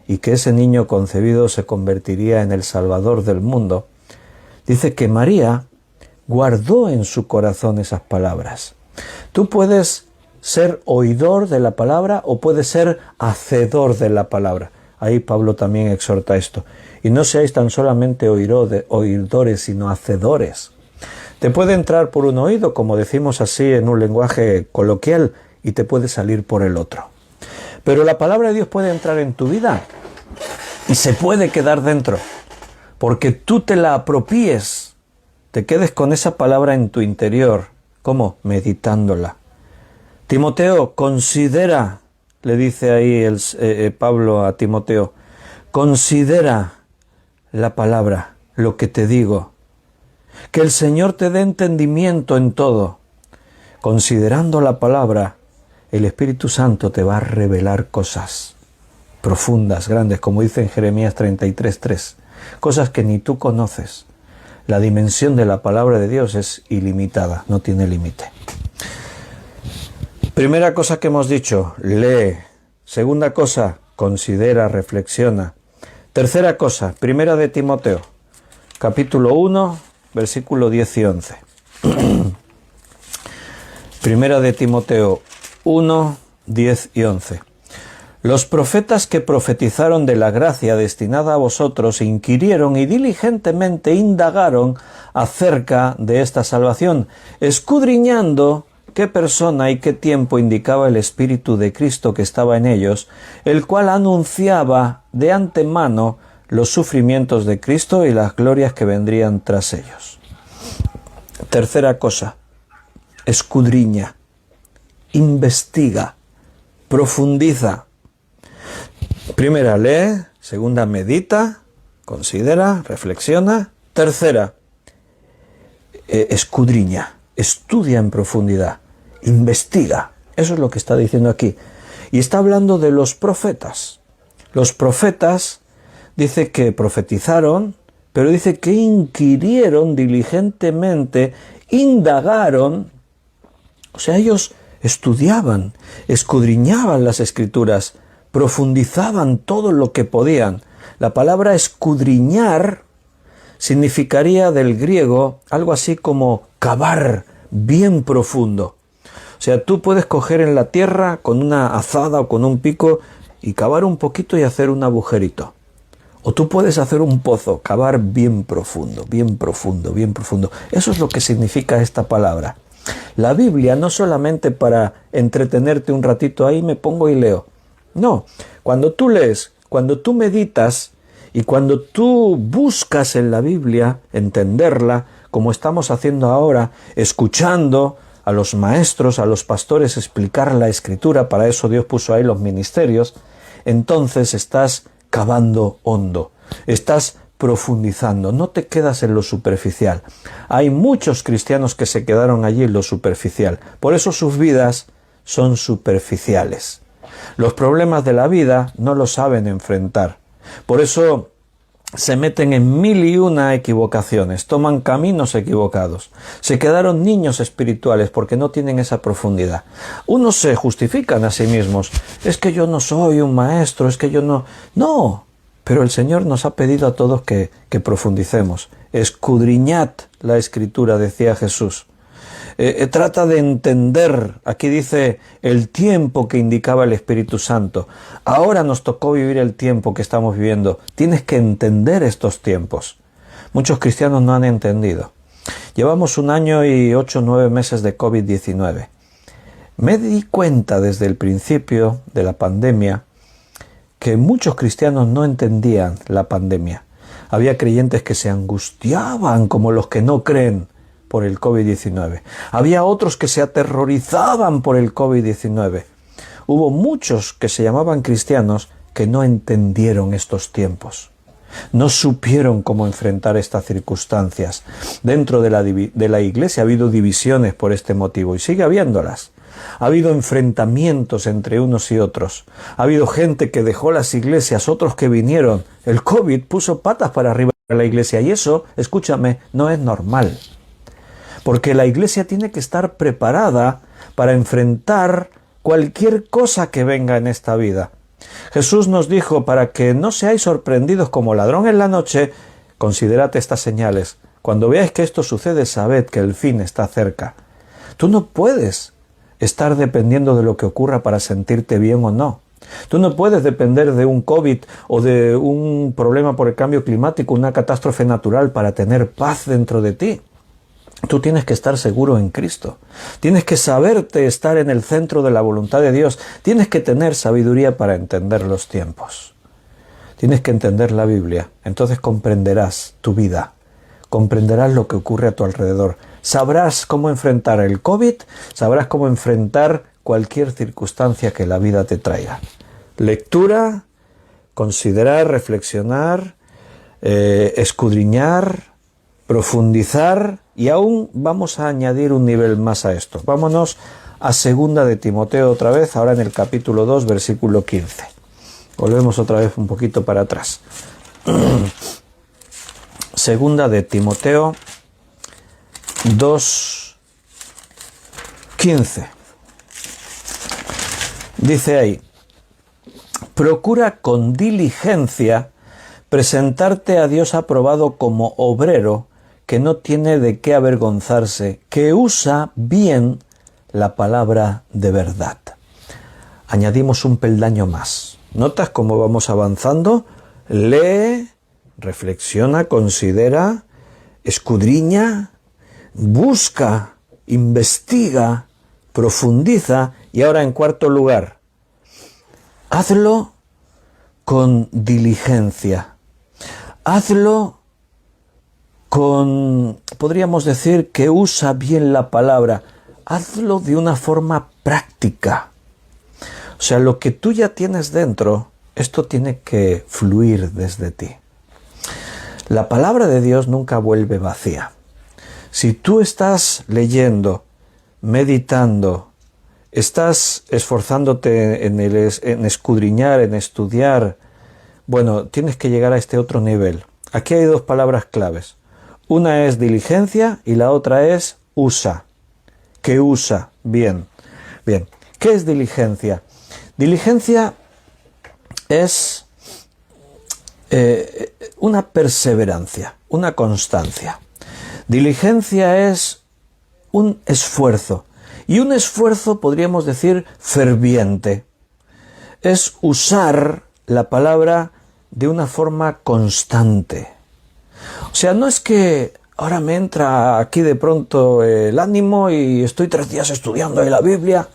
y que ese niño concebido se convertiría en el Salvador del mundo, dice que María guardó en su corazón esas palabras. Tú puedes ser oidor de la palabra o puedes ser hacedor de la palabra. Ahí Pablo también exhorta esto. Y no seáis tan solamente oidores, sino hacedores. Te puede entrar por un oído, como decimos así en un lenguaje coloquial, y te puede salir por el otro. Pero la palabra de Dios puede entrar en tu vida y se puede quedar dentro, porque tú te la apropíes te quedes con esa palabra en tu interior. ¿Cómo? Meditándola. Timoteo, considera, le dice ahí Pablo a Timoteo, considera la palabra, lo que te digo. Que el Señor te dé entendimiento en todo. Considerando la palabra, el Espíritu Santo te va a revelar cosas profundas, grandes, como dice en Jeremías 33:3, cosas que ni tú conoces. La dimensión de la palabra de Dios es ilimitada, no tiene límite. Primera cosa que hemos dicho, lee. Segunda cosa, considera, reflexiona. Tercera cosa, primera de Timoteo, capítulo 1, versículo 10 y 11. Primera de Timoteo 1, 10 y 11. Los profetas que profetizaron de la gracia destinada a vosotros inquirieron y diligentemente indagaron acerca de esta salvación, escudriñando qué persona y qué tiempo indicaba el Espíritu de Cristo que estaba en ellos, el cual anunciaba de antemano los sufrimientos de Cristo y las glorias que vendrían tras ellos. Tercera cosa, escudriña, investiga, profundiza. Primera, lee. Segunda, medita, considera, reflexiona. Tercera, escudriña, estudia en profundidad, investiga. Eso es lo que está diciendo aquí. Y está hablando de los profetas. Los profetas, dice que profetizaron, pero dice que inquirieron diligentemente, indagaron. O sea, ellos estudiaban, escudriñaban las Escrituras, profundizaban todo lo que podían. La palabra escudriñar significaría del griego algo así como cavar bien profundo. O sea, tú puedes coger en la tierra con una azada o con un pico y cavar un poquito y hacer un agujerito. O tú puedes hacer un pozo, cavar bien profundo, bien profundo, bien profundo. Eso es lo que significa esta palabra. La Biblia no solamente para entretenerte un ratito ahí me pongo y leo. No, cuando tú lees, cuando tú meditas y cuando tú buscas en la Biblia entenderla, como estamos haciendo ahora, escuchando a los maestros, a los pastores explicar la Escritura, para eso Dios puso ahí los ministerios, entonces estás cavando hondo, estás profundizando, no te quedas en lo superficial. Hay muchos cristianos que se quedaron allí en lo superficial, por eso sus vidas son superficiales. Los problemas de la vida no los saben enfrentar, por eso se meten en 1001 equivocaciones, toman caminos equivocados, se quedaron niños espirituales porque no tienen esa profundidad. Unos se justifican a sí mismos, es que yo no soy un maestro, es que yo no... No, pero el Señor nos ha pedido a todos que profundicemos. Escudriñad la Escritura, decía Jesús. Trata de entender, aquí dice el tiempo que indicaba el Espíritu Santo. Ahora nos tocó vivir el tiempo que estamos viviendo. Tienes que entender estos tiempos. Muchos cristianos no han entendido. Llevamos 1 año y 8 o 9 meses de COVID-19. Me di cuenta desde el principio de la pandemia que muchos cristianos no entendían la pandemia. Había creyentes que se angustiaban como los que no creen por el COVID-19. Había otros que se aterrorizaban por el COVID-19. Hubo muchos que se llamaban cristianos que no entendieron estos tiempos. No supieron cómo enfrentar estas circunstancias. Dentro de la iglesia ha habido divisiones por este motivo y sigue habiéndolas. Ha habido enfrentamientos entre unos y otros. Ha habido gente que dejó las iglesias, otros que vinieron. El COVID puso patas para arriba de la iglesia y eso, escúchame, no es normal. Porque la iglesia tiene que estar preparada para enfrentar cualquier cosa que venga en esta vida. Jesús nos dijo, para que no seáis sorprendidos como ladrón en la noche, considerad estas señales. Cuando veáis que esto sucede, sabed que el fin está cerca. Tú no puedes estar dependiendo de lo que ocurra para sentirte bien o no. Tú no puedes depender de un COVID o de un problema por el cambio climático, una catástrofe natural para tener paz dentro de ti. Tú tienes que estar seguro en Cristo. Tienes que saberte estar en el centro de la voluntad de Dios. Tienes que tener sabiduría para entender los tiempos. Tienes que entender la Biblia. Entonces comprenderás tu vida. comprenderás lo que ocurre a tu alrededor. Sabrás cómo enfrentar el COVID, sabrás cómo enfrentar cualquier circunstancia que la vida te traiga. Lectura, considerar, reflexionar, escudriñar, profundizar, y aún vamos a añadir un nivel más a esto. Vámonos a 2 de Timoteo otra vez, ahora en el capítulo 2, versículo 15. Volvemos otra vez un poquito para atrás. 2 de Timoteo 2, 15. Dice ahí: procura con diligencia presentarte a Dios aprobado como obrero que no tiene de qué avergonzarse, que usa bien la palabra de verdad. Añadimos un peldaño más. ¿Notas cómo vamos avanzando? Lee, reflexiona, considera, escudriña, busca, investiga, profundiza, y ahora en cuarto lugar, hazlo con diligencia. Hazlo con, podríamos decir, que usa bien la palabra. Hazlo de una forma práctica. O sea, lo que tú ya tienes dentro, esto tiene que fluir desde ti. La palabra de Dios nunca vuelve vacía. Si tú estás leyendo, meditando, estás esforzándote en escudriñar, en estudiar, bueno, tienes que llegar a este otro nivel. Aquí hay 2 palabras claves. Una es diligencia y la otra es usa. Que usa bien. Bien, ¿qué es diligencia? Diligencia es una perseverancia, una constancia. Diligencia es un esfuerzo. Y un esfuerzo, podríamos decir, ferviente. Es usar la palabra de una forma constante. O sea, no es que ahora me entra aquí de pronto el ánimo y estoy 3 días estudiando la Biblia,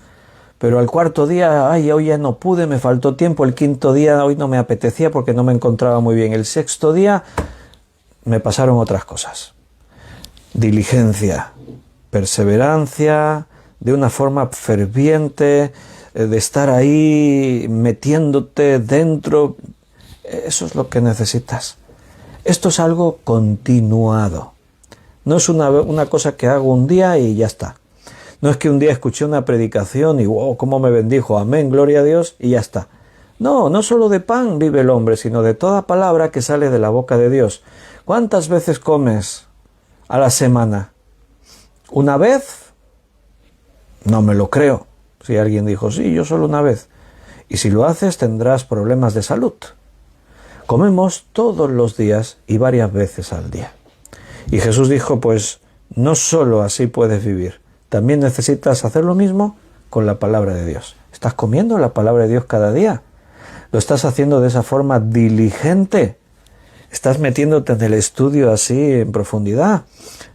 pero al 4.º día, ay, hoy ya no pude, me faltó tiempo, el 5.º día hoy no me apetecía porque no me encontraba muy bien, el 6.º día me pasaron otras cosas. Diligencia, perseverancia, de una forma ferviente, de estar ahí metiéndote dentro. Eso es lo que necesitas. Esto es algo continuado. No es una cosa que hago un día y ya está. No es que un día escuché una predicación y wow, cómo me bendijo, amén, gloria a Dios, y ya está. No, no solo de pan vive el hombre, sino de toda palabra que sale de la boca de Dios. ¿Cuántas veces comes a la semana? ¿Una vez? No me lo creo. Si alguien dijo, sí, yo solo una vez. Y si lo haces tendrás problemas de salud. Comemos todos los días y varias veces al día. Y Jesús dijo, pues no solo así puedes vivir, también necesitas hacer lo mismo con la palabra de Dios. ¿Estás comiendo la palabra de Dios cada día? ¿Lo estás haciendo de esa forma diligente? ¿Estás metiéndote en el estudio así en profundidad?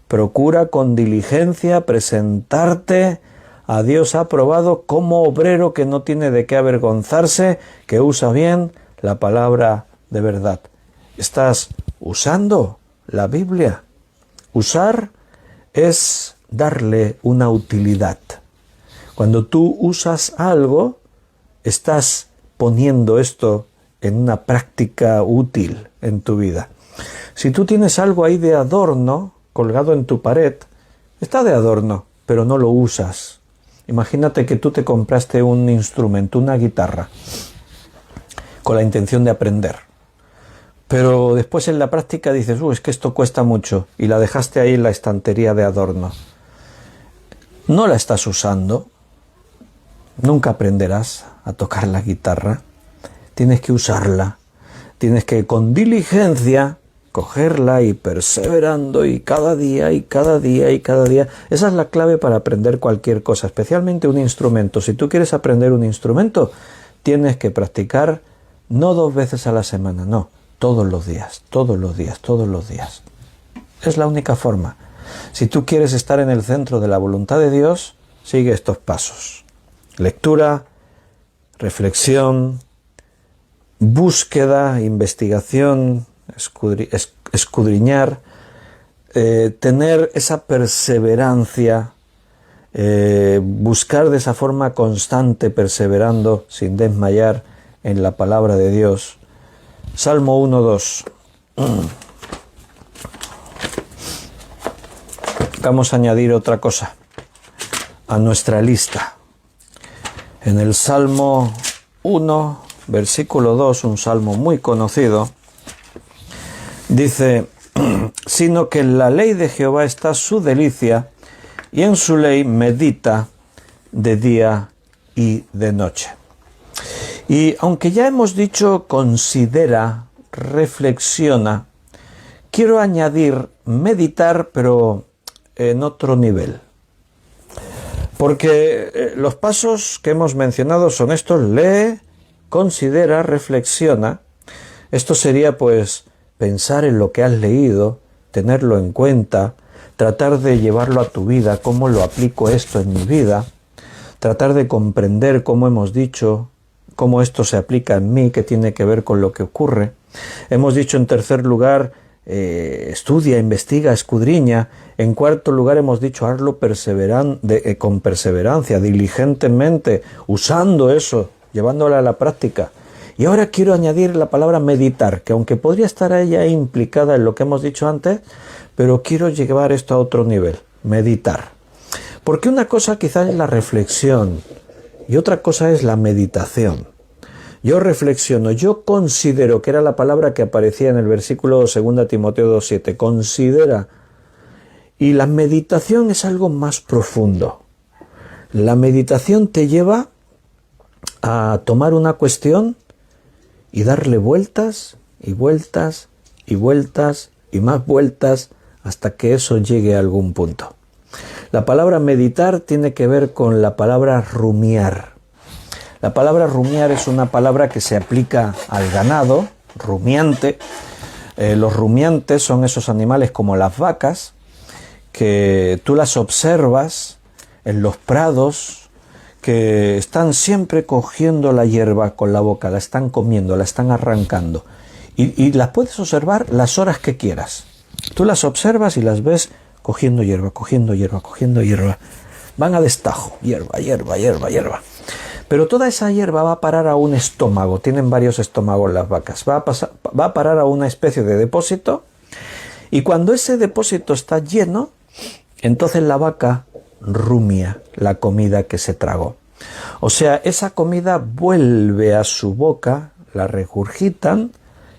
Procura con diligencia presentarte a Dios aprobado como obrero que no tiene de qué avergonzarse, que usa bien la palabra de verdad. ¿Estás usando la Biblia? Usar es darle una utilidad. Cuando tú usas algo, estás poniendo esto en una práctica útil en tu vida. Si tú tienes algo ahí de adorno, colgado en tu pared, está de adorno, pero no lo usas. Imagínate que tú te compraste un instrumento, una guitarra, con la intención de aprender. Pero después en la práctica dices, es que esto cuesta mucho, y la dejaste ahí en la estantería de adorno. No la estás usando, nunca aprenderás a tocar la guitarra. Tienes que usarla, tienes que con diligencia cogerla y perseverando y cada día y cada día y cada día. Esa es la clave para aprender cualquier cosa, especialmente un instrumento. Si tú quieres aprender un instrumento, tienes que practicar no 2 veces a la semana, no, todos los días, todos los días, todos los días. Es la única forma. Si tú quieres estar en el centro de la voluntad de Dios, sigue estos pasos. Lectura, reflexión, búsqueda, investigación, escudriñar, tener esa perseverancia, buscar de esa forma constante, perseverando sin desmayar en la palabra de Dios. Salmo 1:2. Vamos a añadir otra cosa a nuestra lista. En el Salmo 1, versículo 2, un salmo muy conocido, dice: sino que en la ley de Jehová está su delicia, y en su ley medita de día y de noche. Y aunque ya hemos dicho considera, reflexiona, quiero añadir meditar, pero en otro nivel. Porque los pasos que hemos mencionado son estos: lee, considera, reflexiona. Esto sería pues pensar en lo que has leído, tenerlo en cuenta, tratar de llevarlo a tu vida, cómo lo aplico esto en mi vida, tratar de comprender, cómo hemos dicho, cómo esto se aplica en mí, qué tiene que ver con lo que ocurre. Hemos dicho en tercer lugar, estudia, investiga, escudriña. En cuarto lugar hemos dicho, hazlo con perseverancia, diligentemente, usando eso, llevándola a la práctica. Y ahora quiero añadir la palabra meditar, que aunque podría estar ella implicada en lo que hemos dicho antes, pero quiero llevar esto a otro nivel, meditar. Porque una cosa quizás es la reflexión y otra cosa es la meditación. Yo reflexiono, yo considero, que era la palabra que aparecía en el versículo 2 Timoteo 2:7, considera. Y la meditación es algo más profundo. La meditación te lleva a tomar una cuestión y darle vueltas y vueltas y vueltas y más vueltas hasta que eso llegue a algún punto. La palabra meditar tiene que ver con la palabra rumiar. La palabra rumiar es una palabra que se aplica al ganado, rumiante. Los rumiantes son esos animales como las vacas, que tú las observas en los prados, que están siempre cogiendo la hierba con la boca, la están comiendo, la están arrancando. Y las puedes observar las horas que quieras. Tú las observas y las ves cogiendo hierba, cogiendo hierba, cogiendo hierba. Van a destajo, hierba, hierba, hierba, hierba. Pero toda esa hierba va a parar a un estómago. Tienen varios estómagos las vacas. Va a parar a una especie de depósito. Y cuando ese depósito está lleno, entonces la vaca rumia la comida que se tragó. O sea, esa comida vuelve a su boca, la regurgitan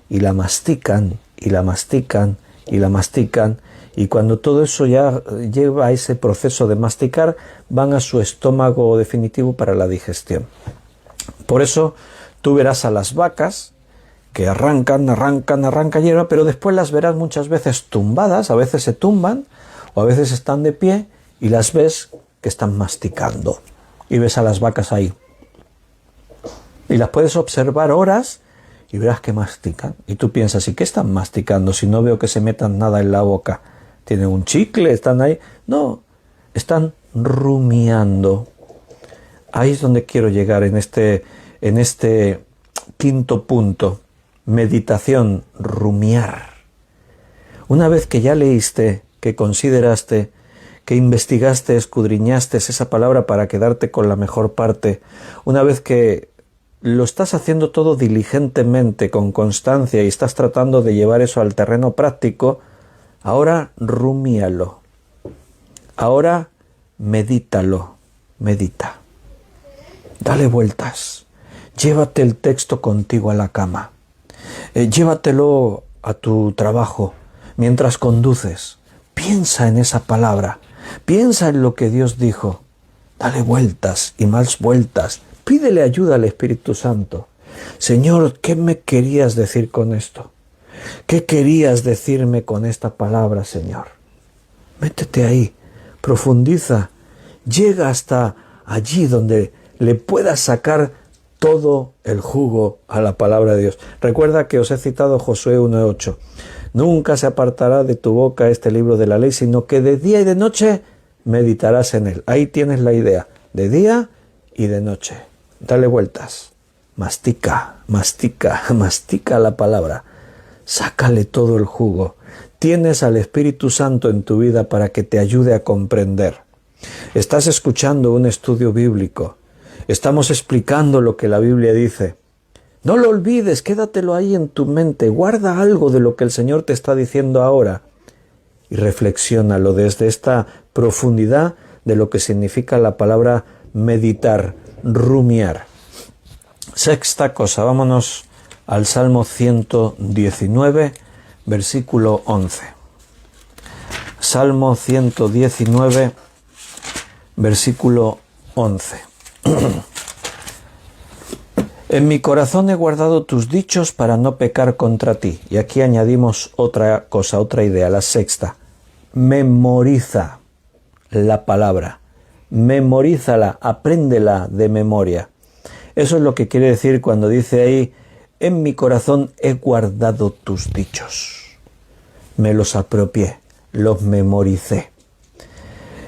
y la mastican, y la mastican, y la mastican. Y cuando todo eso ya lleva a ese proceso de masticar, van a su estómago definitivo para la digestión. Por eso tú verás a las vacas que arrancan hierba, pero después las verás muchas veces tumbadas, a veces se tumban, o a veces están de pie, y las ves que están masticando. Y ves a las vacas ahí. Y las puedes observar horas y verás que mastican. Y tú piensas, ¿y qué están masticando si no veo que se metan nada en la boca? ¿Tienen un chicle? ¿Están ahí? No, están rumiando. Ahí es donde quiero llegar en este quinto punto. Meditación, rumiar. Una vez que ya leíste, que consideraste, que investigaste, escudriñaste esa palabra para quedarte con la mejor parte, una vez que lo estás haciendo todo diligentemente, con constancia, y estás tratando de llevar eso al terreno práctico, ahora rumíalo. Ahora medítalo, medita. Dale vueltas. Llévate el texto contigo a la cama. Llévatelo a tu trabajo mientras conduces. Piensa en esa palabra. Piensa en lo que Dios dijo. Dale vueltas y más vueltas. Pídele ayuda al Espíritu Santo. Señor, ¿qué me querías decir con esto? ¿Qué querías decirme con esta palabra, Señor? Métete ahí, profundiza, llega hasta allí donde le puedas sacar todo el jugo a la palabra de Dios. Recuerda que os he citado Josué 1:8. Nunca se apartará de tu boca este libro de la ley, sino que de día y de noche meditarás en él. Ahí tienes la idea, de día y de noche. Dale vueltas, mastica, mastica, mastica la palabra. Sácale todo el jugo. Tienes al Espíritu Santo en tu vida para que te ayude a comprender. Estás escuchando un estudio bíblico. Estamos explicando lo que la Biblia dice. No lo olvides, quédatelo ahí en tu mente. Guarda algo de lo que el Señor te está diciendo ahora y reflexiónalo desde esta profundidad de lo que significa la palabra meditar, rumiar. Sexta cosa, vámonos al Salmo 119, versículo 11. Salmo 119, versículo 11. En mi corazón he guardado tus dichos para no pecar contra ti. Y aquí añadimos otra cosa, otra idea, la sexta. Memoriza la palabra. Memorízala, apréndela de memoria. Eso es lo que quiere decir cuando dice ahí, en mi corazón he guardado tus dichos. Me los apropié, los memoricé.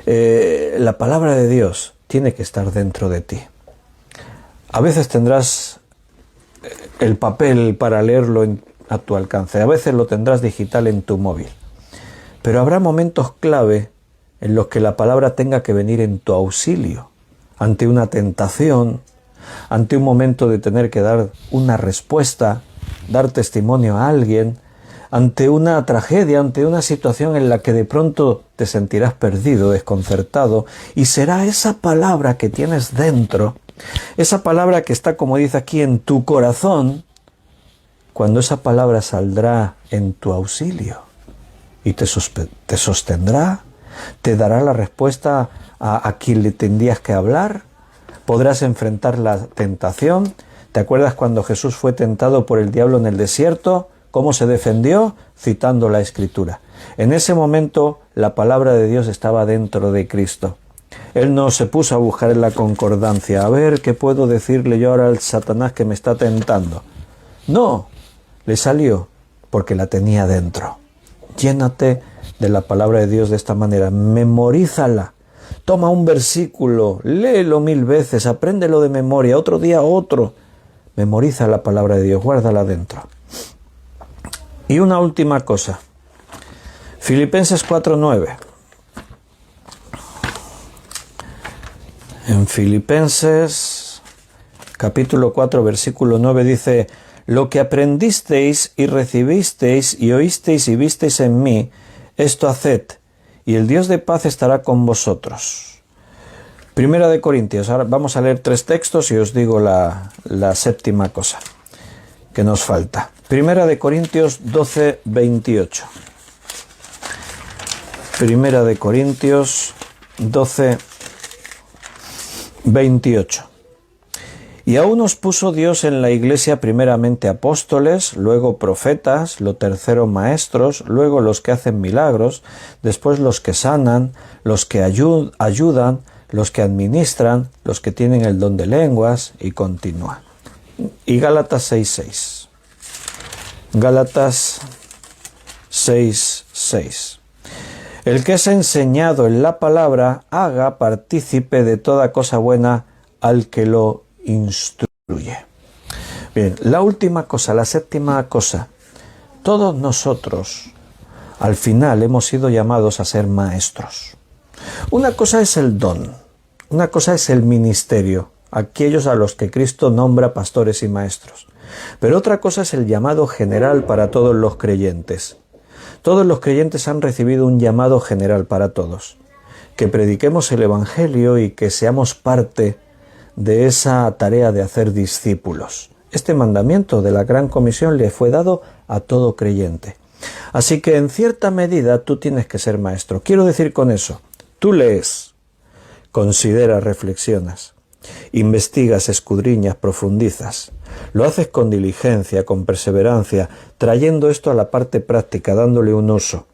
La palabra de Dios tiene que estar dentro de ti. A veces tendrás el papel para leerlo a tu alcance, a veces lo tendrás digital en tu móvil. Pero habrá momentos clave en los que la palabra tenga que venir en tu auxilio, ante una tentación, ante un momento de tener que dar una respuesta, dar testimonio a alguien, ante una tragedia, ante una situación en la que de pronto te sentirás perdido, desconcertado, y será esa palabra que tienes dentro, esa palabra que está, como dice aquí, en tu corazón, cuando esa palabra saldrá en tu auxilio y te sostendrá, te dará la respuesta a quien le tendrías que hablar, podrás enfrentar la tentación. ¿Te acuerdas cuando Jesús fue tentado por el diablo en el desierto? ¿Cómo se defendió? Citando la Escritura. En ese momento la palabra de Dios estaba dentro de Cristo. Él no se puso a buscar en la concordancia, a ver qué puedo decirle yo ahora al Satanás que me está tentando. No, le salió porque la tenía dentro. Llénate de la palabra de Dios de esta manera, memorízala. Toma un versículo, léelo 1000 veces, apréndelo de memoria, otro día otro. Memoriza la palabra de Dios, guárdala dentro. Y una última cosa. Filipenses 4:9. En Filipenses capítulo 4, versículo 9 dice, lo que aprendisteis y recibisteis y oísteis y visteis en mí, esto haced, y el Dios de paz estará con vosotros. Primera de Corintios, ahora vamos a leer 3 textos y os digo la séptima cosa que nos falta. Primera de Corintios 12, 28. Primera de Corintios 12, 28. Y aún os puso Dios en la iglesia primeramente apóstoles, luego profetas, lo tercero maestros, luego los que hacen milagros, después los que sanan, los que ayudan, los que administran, los que tienen el don de lenguas, y continúa. Y Gálatas 6:6. Gálatas 6:6. El que es enseñado en la palabra, haga partícipe de toda cosa buena al que lo instruye. Bien, la última cosa, la séptima cosa. Todos nosotros, al final, hemos sido llamados a ser maestros. Una cosa es el don, una cosa es el ministerio, aquellos a los que Cristo nombra pastores y maestros. Pero otra cosa es el llamado general para todos los creyentes. Todos los creyentes han recibido un llamado general para todos. Que prediquemos el Evangelio y que seamos parte de esa tarea de hacer discípulos. Este mandamiento de la Gran Comisión le fue dado a todo creyente. Así que en cierta medida tú tienes que ser maestro. Quiero decir con eso, tú lees, consideras, reflexionas, investigas, escudriñas, profundizas. Lo haces con diligencia, con perseverancia, trayendo esto a la parte práctica, dándole un uso.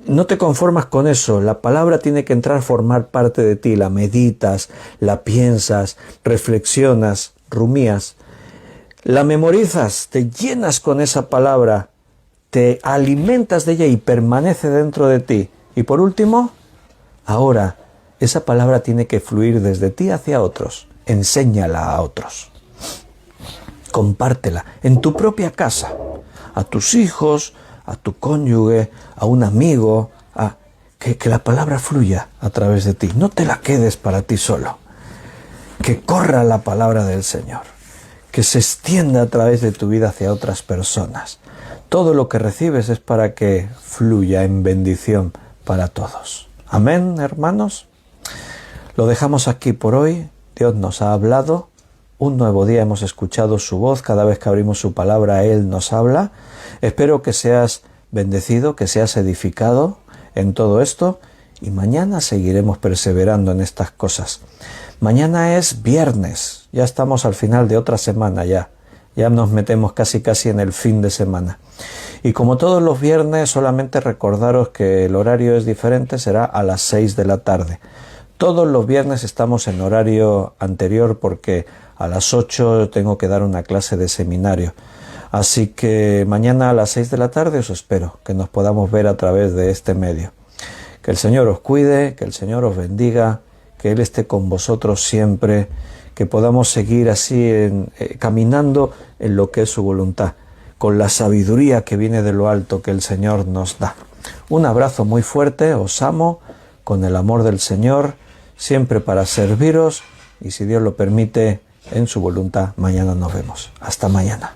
No te conformas con eso, la palabra tiene que entrar a formar parte de ti, la meditas, la piensas, reflexionas, rumías, la memorizas, te llenas con esa palabra, te alimentas de ella y permanece dentro de ti. Y por último, ahora esa palabra tiene que fluir desde ti hacia otros, enséñala a otros, compártela en tu propia casa. a tus hijos, a tu cónyuge, a un amigo, que la palabra fluya a través de ti. No te la quedes para ti solo. Que corra la palabra del Señor, que se extienda a través de tu vida hacia otras personas. Todo lo que recibes es para que fluya en bendición para todos. Amén, hermanos. Lo dejamos aquí por hoy. Dios nos ha hablado. Un nuevo día hemos escuchado su voz. Cada vez que abrimos su palabra, Él nos habla. Espero que seas bendecido, que seas edificado en todo esto. Y mañana seguiremos perseverando en estas cosas. Mañana es viernes. Ya estamos al final de otra semana ya. Ya nos metemos casi en el fin de semana. Y como todos los viernes, solamente recordaros que el horario es diferente, será a las 6 de la tarde. Todos los viernes estamos en horario anterior porque a las 8 tengo que dar una clase de seminario. Así que mañana a las 6 de la tarde os espero, que nos podamos ver a través de este medio. Que el Señor os cuide, que el Señor os bendiga, que Él esté con vosotros siempre, que podamos seguir así caminando en lo que es su voluntad, con la sabiduría que viene de lo alto que el Señor nos da. Un abrazo muy fuerte, os amo con el amor del Señor, siempre para serviros y si Dios lo permite, en su voluntad, mañana nos vemos. Hasta mañana.